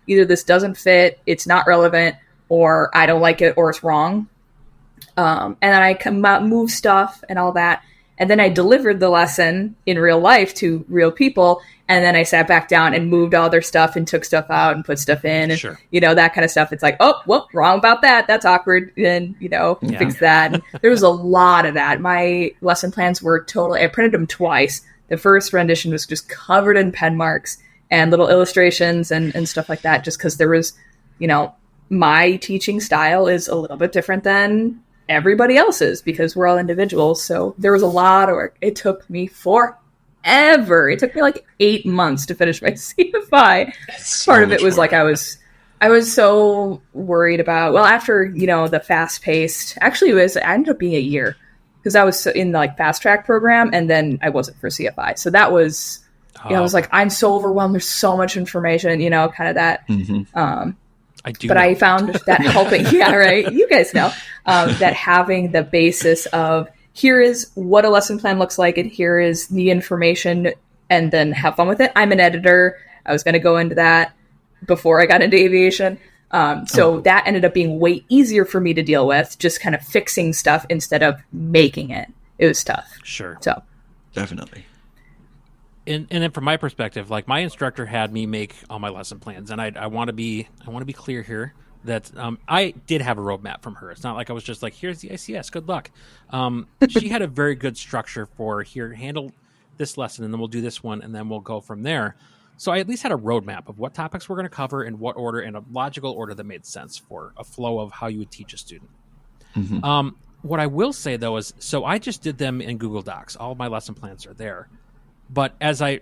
either this doesn't fit, it's not relevant, or I don't like it, or it's wrong. And then I move stuff and all that. And then I delivered the lesson in real life to real people. And then I sat back down and moved all their stuff and took stuff out and put stuff in, and, that kind of stuff. It's like, oh, whoop, wrong about that. That's awkward. And, fix that. And there was a lot of that. My lesson plans were I printed them twice. The first rendition was just covered in pen marks and little illustrations and stuff like that, just because there was, my teaching style is a little bit different than everybody else's, because we're all individuals. So there was a lot of work. It took me forever. It took me like 8 months to finish my CFI. Part of it was like I was so worried about, after, the fast paced, actually I ended up being a year, because I was in the fast track program, and then I wasn't for CFI. So that was, I was like, I'm so overwhelmed. There's so much information, kind of that. I do. But know. I found that helping, yeah, right. You guys know that having the basis of here is what a lesson plan looks like, and here is the information, and then have fun with it. I'm an editor. I was going to go into that before I got into aviation. So that ended up being way easier for me to deal with, just kind of fixing stuff instead of making it. It was tough. Sure. So Definitely. And then from my perspective, like my instructor had me make all my lesson plans, and I want to be clear here that I did have a roadmap from her. It's not like I was just like, here's the ICS, good luck. She had a very good structure for here, handle this lesson, and then we'll do this one, and then we'll go from there. So I at least had a roadmap of what topics we're going to cover in what order, in a logical order that made sense for a flow of how you would teach a student. Mm-hmm. What I will say though is, so I just did them in Google Docs. All of my lesson plans are there. But as I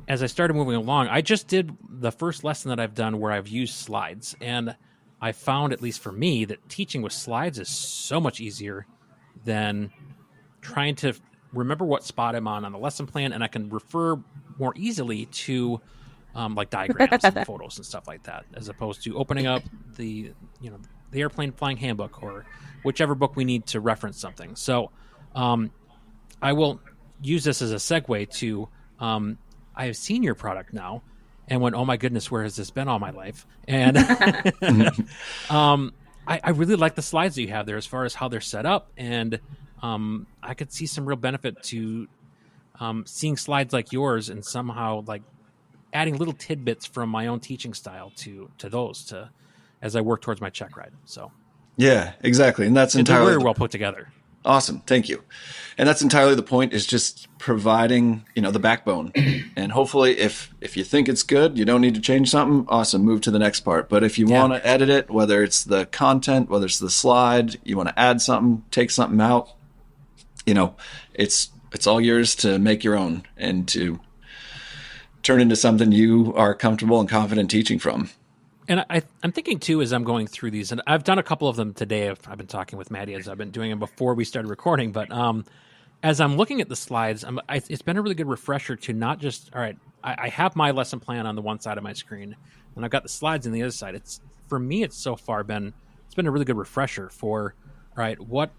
started moving along, I just did the first lesson that I've done where I've used slides. And I found, at least for me, that teaching with slides is so much easier than trying to remember what spot I'm on the lesson plan. And I can refer more easily to like diagrams and photos and stuff like that, as opposed to opening up the airplane flying handbook or whichever book we need to reference something. So I will use this as a segue to I have seen your product now and went, oh my goodness, where has this been all my life? And I really like the slides that you have there as far as how they're set up, and I could see some real benefit to seeing slides like yours and somehow like adding little tidbits from my own teaching style to those as I work towards my check ride. So Yeah, exactly. And that's entirely very well put together. Awesome. Thank you. And that's entirely the point, is just providing, the backbone. And hopefully if you think it's good, you don't need to change something, awesome, move to the next part. But if you want to edit it, whether it's the content, whether it's the slide, you want to add something, take something out, it's all yours to make your own and to turn into something you are comfortable and confident teaching from. And I'm thinking, too, as I'm going through these, and I've done a couple of them today. I've been talking with Maddie as I've been doing them before we started recording. But as I'm looking at the slides, it's been a really good refresher to not just, all right, I have my lesson plan on the one side of my screen, and I've got the slides on the other side. For me, it's so far been a really good refresher for, all right, what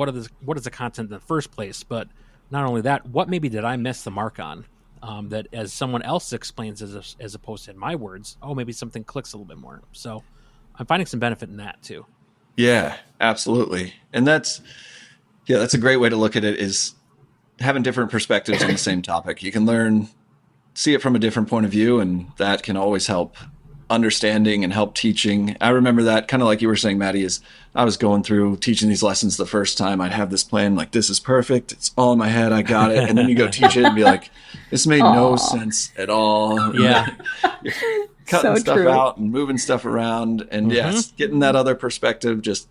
is the content in the first place? But not only that, what maybe did I miss the mark on? That as someone else explains as opposed to in my words, maybe something clicks a little bit more. So I'm finding some benefit in that too. Yeah, absolutely. And that's a great way to look at it, is having different perspectives on the same topic. You can see it from a different point of view, and that can always help understanding and help teaching. I remember that, kind of like you were saying, Maddie, is I was going through teaching these lessons the first time. I'd have this plan, like, this is perfect. It's all in my head. I got it. And then you go teach it and be like, this made no sense at all. Yeah. You're cutting stuff out and moving stuff around. And yes, getting that other perspective, just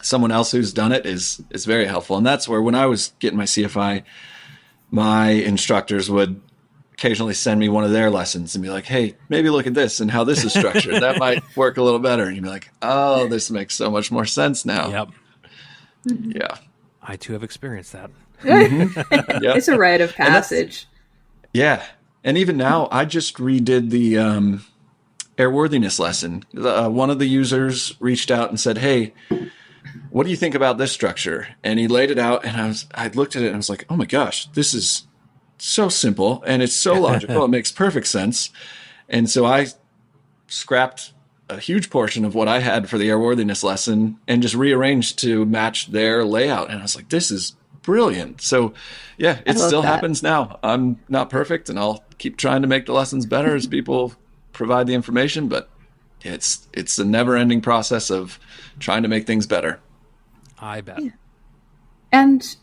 someone else who's done it is very helpful. And that's where, when I was getting my CFI, my instructors would occasionally send me one of their lessons and be like, hey, maybe look at this and how this is structured. That might work a little better. And you'd be like, oh, this makes so much more sense now. Yep. Yeah. I too have experienced that. Yep. It's a rite of passage. Yeah. And even now, I just redid the airworthiness lesson. One of the users reached out and said, hey, what do you think about this structure? And he laid it out, and I looked at it and I was like, oh my gosh, this is so simple and it's so logical. It makes perfect sense. And so I scrapped a huge portion of what I had for the airworthiness lesson and just rearranged to match their layout. And I was like, this is brilliant. So yeah, it still happens now. I'm not perfect, and I'll keep trying to make the lessons better as people provide the information, but it's a never ending process of trying to make things better. I bet. Yeah. And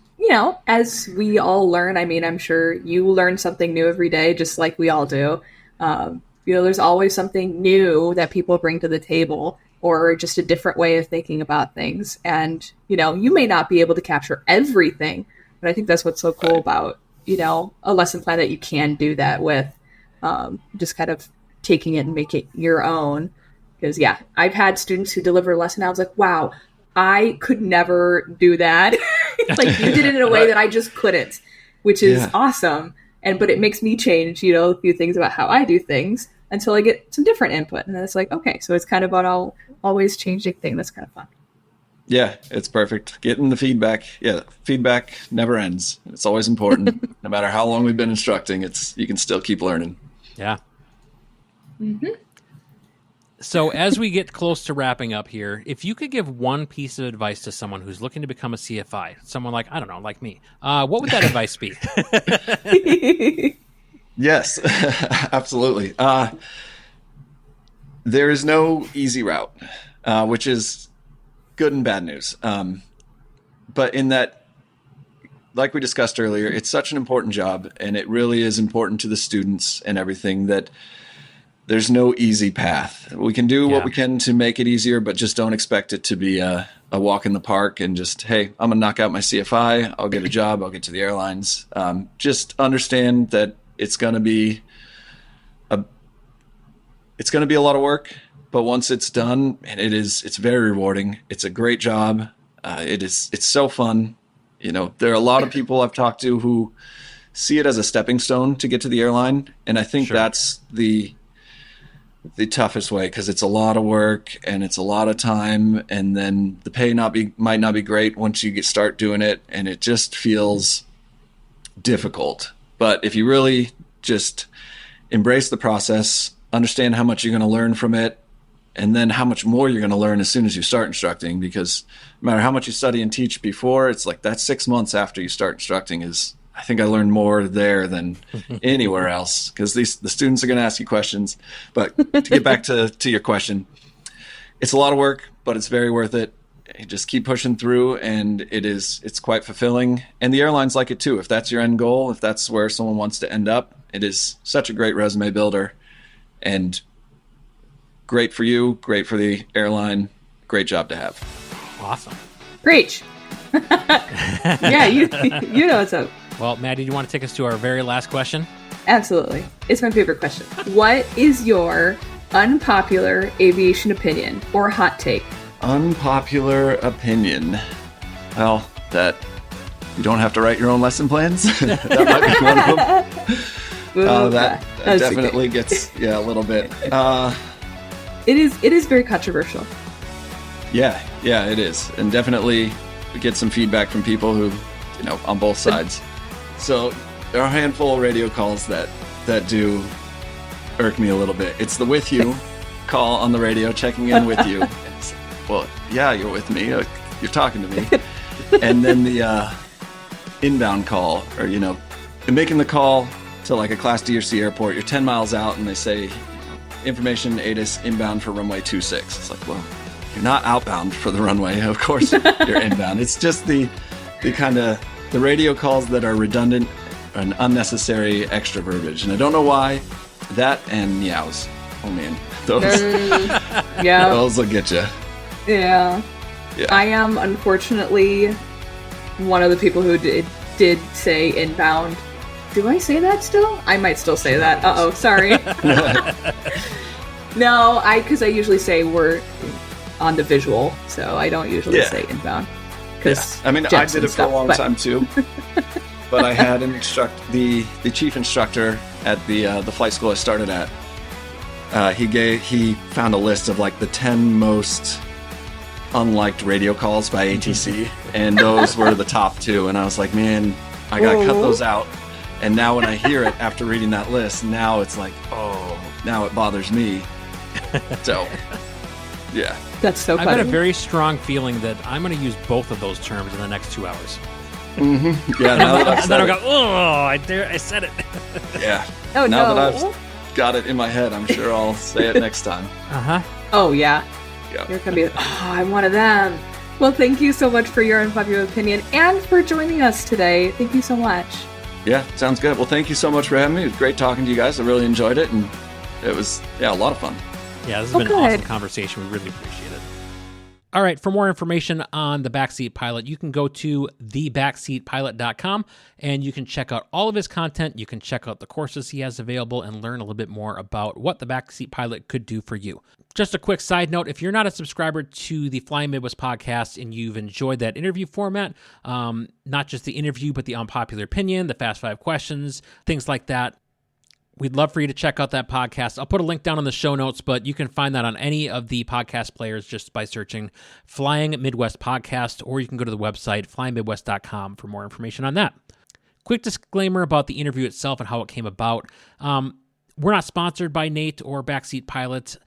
as we all learn, I mean, I'm sure you learn something new every day, just like we all do. There's always something new that people bring to the table, or just a different way of thinking about things. And, you may not be able to capture everything, but I think that's what's so cool about, a lesson plan, that you can do that with, just kind of taking it and make it your own. Because, I've had students who deliver a lesson. I was like, wow, I could never do that. Like, you did it in a way that I just couldn't, which is awesome. But it makes me change, a few things about how I do things. until I get some different input. And then it's like, okay, so it's kind of about always changing thing. That's kind of fun. Yeah, it's perfect. Getting the feedback. Yeah, feedback never ends. It's always important. No matter how long we've been instructing, you can still keep learning. Yeah. So as we get close to wrapping up here, if you could give one piece of advice to someone who's looking to become a CFI, someone like, I don't know, like me, what would that advice be? Yes, absolutely. There is no easy route, which is good and bad news. But in that, like we discussed earlier, it's such an important job, and it really is important to the students and everything, that there's no easy path. We can do what we can to make it easier, but just don't expect it to be a walk in the park and just, hey, I'm going to knock out my CFI, I'll get a job, I'll get to the airlines. Just understand that it's going to be a lot of work. But once it's done, and it's very rewarding. It's a great job. It's so fun. You know, there are a lot of people I've talked to who see it as a stepping stone to get to the airline. And I think that's the toughest way, because it's a lot of work and it's a lot of time. And then the pay might not be great once you start doing it. And it just feels difficult. But if you really just embrace the process, understand how much you're going to learn from it, and then how much more you're going to learn as soon as you start instructing, because no matter how much you study and teach before, it's like that 6 months after you start instructing I think I learned more there than anywhere else, because the students are going to ask you questions. But to get back to your question, it's a lot of work, but it's very worth it. You just keep pushing through, and it's quite fulfilling. And the airlines like it too. If that's your end goal, if that's where someone wants to end up, it is such a great resume builder, and great for you, great for the airline, great job to have. Awesome. Preach. Yeah, you know what's up. Well, Maddie, do you want to take us to our very last question? Absolutely. It's my favorite question. What is your unpopular aviation opinion or hot take? Unpopular opinion. Well, that you don't have to write your own lesson plans. That might be one of them. That definitely gets a little bit. It is very controversial. Yeah, it is. And definitely we get some feedback from people who, on both sides. So there are a handful of radio calls that do irk me a little bit. It's the with you call on the radio, checking in with you. It's, well, yeah, you're with me. You're talking to me. And then the inbound call, or, making the call to like a Class D or C airport. You're 10 miles out and they say, information ATIS inbound for runway 26. It's like, well, you're not outbound for the runway. Of course you're inbound. It's just the kind of the radio calls that are redundant and unnecessary extra verbiage. And I don't know why. That and meows. Oh man, those will get you. Yeah. I am unfortunately one of the people who did say inbound. Do I say that still? I might still say that. Uh-oh, sorry. No, because I usually say we're on the visual, so I don't usually say inbound. I mean, I did it for a long time too. But I had the chief instructor at the flight school I started at. He found a list of like the 10 most unliked radio calls by ATC, and those were the top 2. And I was like, man, I gotta cut those out. And now when I hear it after reading that list, now it's like, oh, now it bothers me. So, yeah. That's so funny. I've got a very strong feeling that I'm going to use both of those terms in the next 2 hours. Mm-hmm. Yeah, now that I've said and then I'll go, oh, I said it. Yeah. Oh, now that I've got it in my head, I'm sure I'll say it next time. Uh-huh. Oh, yeah. You're going to be, I'm one of them. Well, thank you so much for your unpopular opinion and for joining us today. Thank you so much. Yeah, sounds good. Well, thank you so much for having me. It was great talking to you guys. I really enjoyed it, and it was, a lot of fun. Yeah, this has been an awesome conversation. We really appreciate it. All right, for more information on the Backseat Pilot, you can go to thebackseatpilot.com, and you can check out all of his content. You can check out the courses he has available and learn a little bit more about what the Backseat Pilot could do for you. Just a quick side note, if you're not a subscriber to the Flying Midwest podcast and you've enjoyed that interview format, not just the interview, but the unpopular opinion, the Fast 5 questions, things like that, We'd love for you to check out that podcast. I'll put a link down in the show notes, but you can find that on any of the podcast players just by searching Flying Midwest Podcast, or you can go to the website, flyingmidwest.com, for more information on that. Quick disclaimer about the interview itself and how it came about. We're not sponsored by Nate or Backseat Pilot.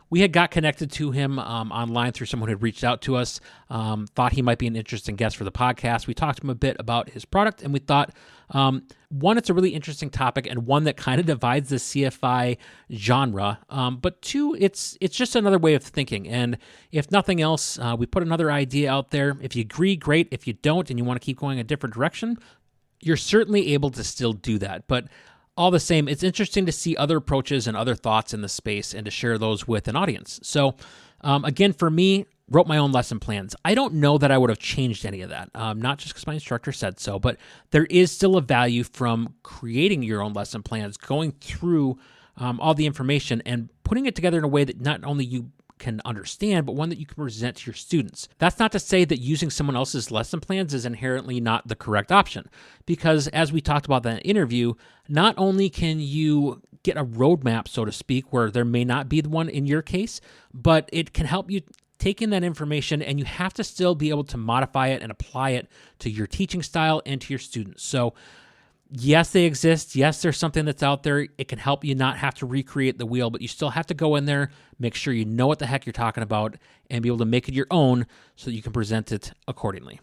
We had got connected to him online through someone who had reached out to us, thought he might be an interesting guest for the podcast. We talked to him a bit about his product, and we thought, one, it's a really interesting topic and one that kind of divides the CFI genre, but two, it's just another way of thinking. And if nothing else, we put another idea out there. If you agree, great. If you don't and you want to keep going a different direction, you're certainly able to still do that. But all the same, it's interesting to see other approaches and other thoughts in the space and to share those with an audience. So again, for me, wrote my own lesson plans. I don't know that I would have changed any of that, not just because my instructor said so, but there is still a value from creating your own lesson plans, going through all the information and putting it together in a way that not only you can understand, but one that you can present to your students. That's not to say that using someone else's lesson plans is inherently not the correct option, because as we talked about in that interview, not only can you get a roadmap, so to speak, where there may not be the one in your case, but it can help you take in that information, and you have to still be able to modify it and apply it to your teaching style and to your students. So yes, they exist. Yes, there's something that's out there. It can help you not have to recreate the wheel, but you still have to go in there, make sure you know what the heck you're talking about, and be able to make it your own so that you can present it accordingly.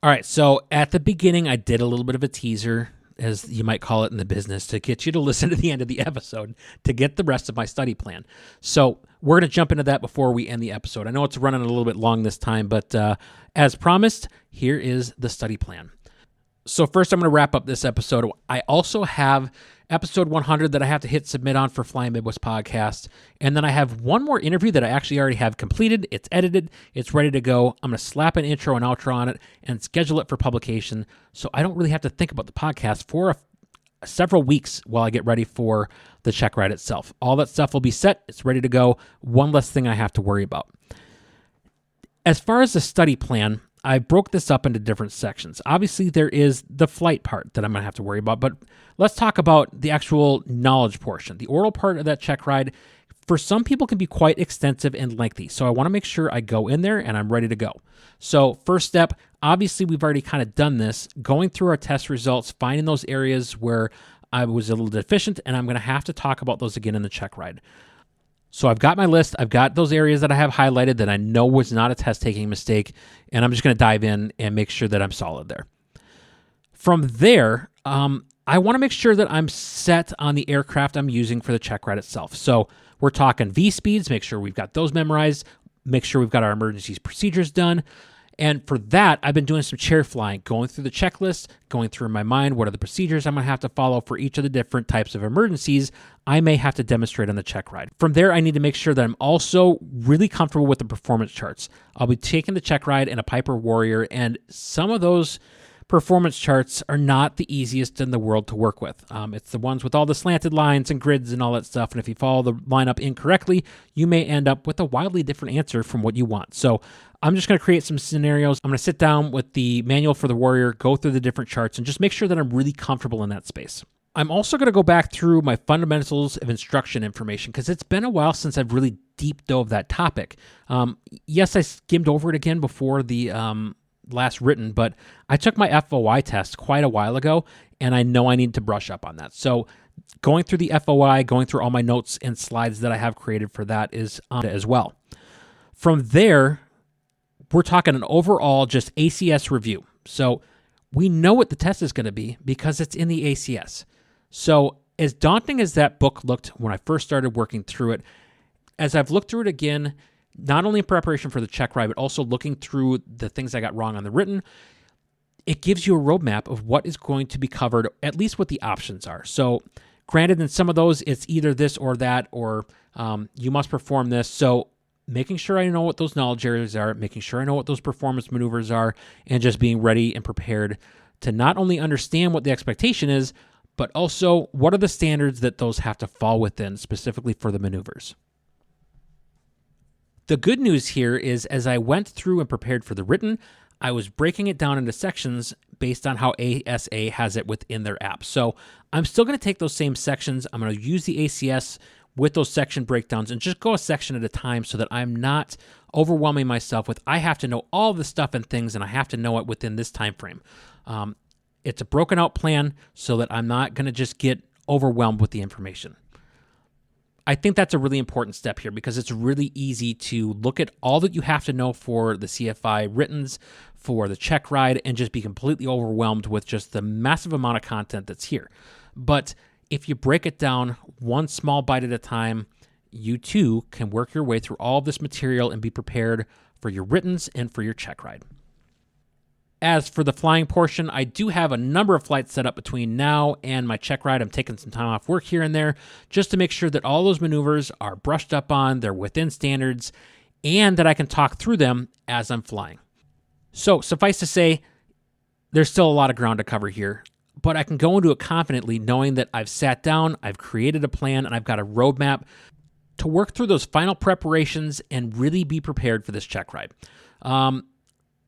All right, so at the beginning, I did a little bit of a teaser, as you might call it in the business, to get you to listen to the end of the episode to get the rest of my study plan. So we're going to jump into that before we end the episode. I know it's running a little bit long this time, but as promised, here is the study plan. So first, I'm going to wrap up this episode. I also have episode 100 that I have to hit submit on for Flying Midwest Podcast. And then I have one more interview that I actually already have completed. It's edited. It's ready to go. I'm going to slap an intro and outro on it and schedule it for publication. So I don't really have to think about the podcast for several weeks while I get ready for the check ride itself. All that stuff will be set. It's ready to go. One less thing I have to worry about. As far as the study plan, I broke this up into different sections. Obviously, there is the flight part that I'm going to have to worry about, but let's talk about the actual knowledge portion. The oral part of that check ride, for some people, can be quite extensive and lengthy, so I want to make sure I go in there and I'm ready to go. So first step, obviously, we've already kind of done this, going through our test results, finding those areas where I was a little deficient, and I'm going to have to talk about those again in the check ride. So I've got my list. I've got those areas that I have highlighted that I know was not a test-taking mistake, and I'm just going to dive in and make sure that I'm solid there. From there, I want to make sure that I'm set on the aircraft I'm using for the check ride itself. So we're talking V-speeds, make sure we've got those memorized, make sure we've got our emergency procedures done. And for that, I've been doing some chair flying, going through the checklist, going through in my mind what are the procedures I'm going to have to follow for each of the different types of emergencies I may have to demonstrate on the check ride. From there, I need to make sure that I'm also really comfortable with the performance charts. I'll be taking the check ride in a Piper Warrior, and some of those performance charts are not the easiest in the world to work with. It's the ones with all the slanted lines and grids and all that stuff, and if you follow the lineup incorrectly, you may end up with a wildly different answer from what you want. So I'm just going to create some scenarios. I'm going to sit down with the manual for the Warrior, go through the different charts, and just make sure that I'm really comfortable in that space. I'm also going to go back through my fundamentals of instruction information because it's been a while since I've really deep dove that topic. Yes, I skimmed over it again before the last written, but I took my FOI test quite a while ago, and I know I need to brush up on that. So going through the FOI, going through all my notes and slides that I have created for that is on it as well. From there, we're talking an overall just ACS review. So we know what the test is going to be because it's in the ACS. So as daunting as that book looked when I first started working through it, as I've looked through it again, not only in preparation for the check ride, but also looking through the things I got wrong on the written, it gives you a roadmap of what is going to be covered, at least what the options are. So granted, in some of those, it's either this or that, or you must perform this. So making sure I know what those knowledge areas are, making sure I know what those performance maneuvers are, and just being ready and prepared to not only understand what the expectation is, but also what are the standards that those have to fall within specifically for the maneuvers. The good news here is as I went through and prepared for the written, I was breaking it down into sections based on how ASA has it within their app. So I'm still going to take those same sections. I'm going to use the ACS with those section breakdowns and just go a section at a time so that I'm not overwhelming myself with, I have to know all the stuff and things, and I have to know it within this time frame. It's a broken out plan so that I'm not going to just get overwhelmed with the information. I think that's a really important step here because it's really easy to look at all that you have to know for the CFI writtens, for the check ride, and just be completely overwhelmed with just the massive amount of content that's here. But if you break it down one small bite at a time, you too can work your way through all of this material and be prepared for your writtens and for your check ride. As for the flying portion, I do have a number of flights set up between now and my check ride. I'm taking some time off work here and there just to make sure that all those maneuvers are brushed up on, they're within standards, and that I can talk through them as I'm flying. So suffice to say, there's still a lot of ground to cover here, but I can go into it confidently knowing that I've sat down, I've created a plan, and I've got a roadmap to work through those final preparations and really be prepared for this check ride.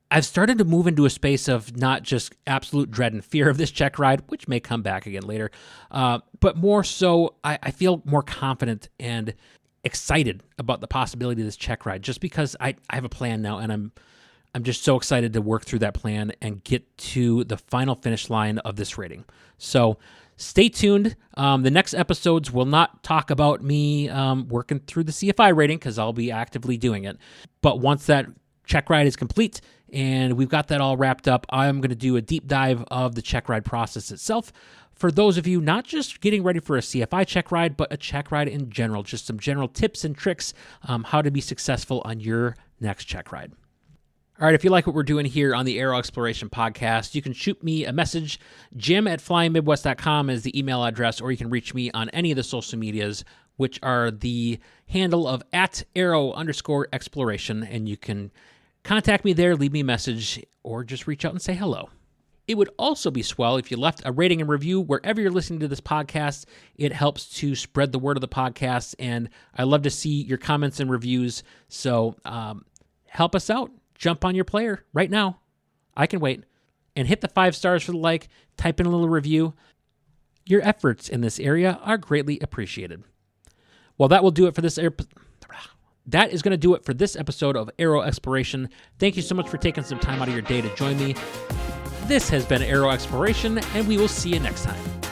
I've started to move into a space of not just absolute dread and fear of this check ride, which may come back again later, but more so I feel more confident and excited about the possibility of this check ride just because I have a plan now, and I'm just so excited to work through that plan and get to the final finish line of this rating. So stay tuned. The next episodes will not talk about me working through the CFI rating because I'll be actively doing it. But once that check ride is complete and we've got that all wrapped up, I'm going to do a deep dive of the check ride process itself. For those of you not just getting ready for a CFI check ride, but a check ride in general, just some general tips and tricks how to be successful on your next check ride. All right, if you like what we're doing here on the AeroExploration Podcast, you can shoot me a message. Jim@flyingmidwest.com is the email address, or you can reach me on any of the social medias, which are the handle of @aero_exploration, and you can contact me there, leave me a message, or just reach out and say hello. It would also be swell if you left a rating and review wherever you're listening to this podcast. It helps to spread the word of the podcast, and I love to see your comments and reviews. So help us out. Jump on your player right now. I can wait. And hit the 5 stars for the like. Type in a little review. Your efforts in this area are greatly appreciated. Well, that will do it for this That is going to do it for this episode of Aero Exploration. Thank you so much for taking some time out of your day to join me. This has been Aero Exploration, and we will see you next time.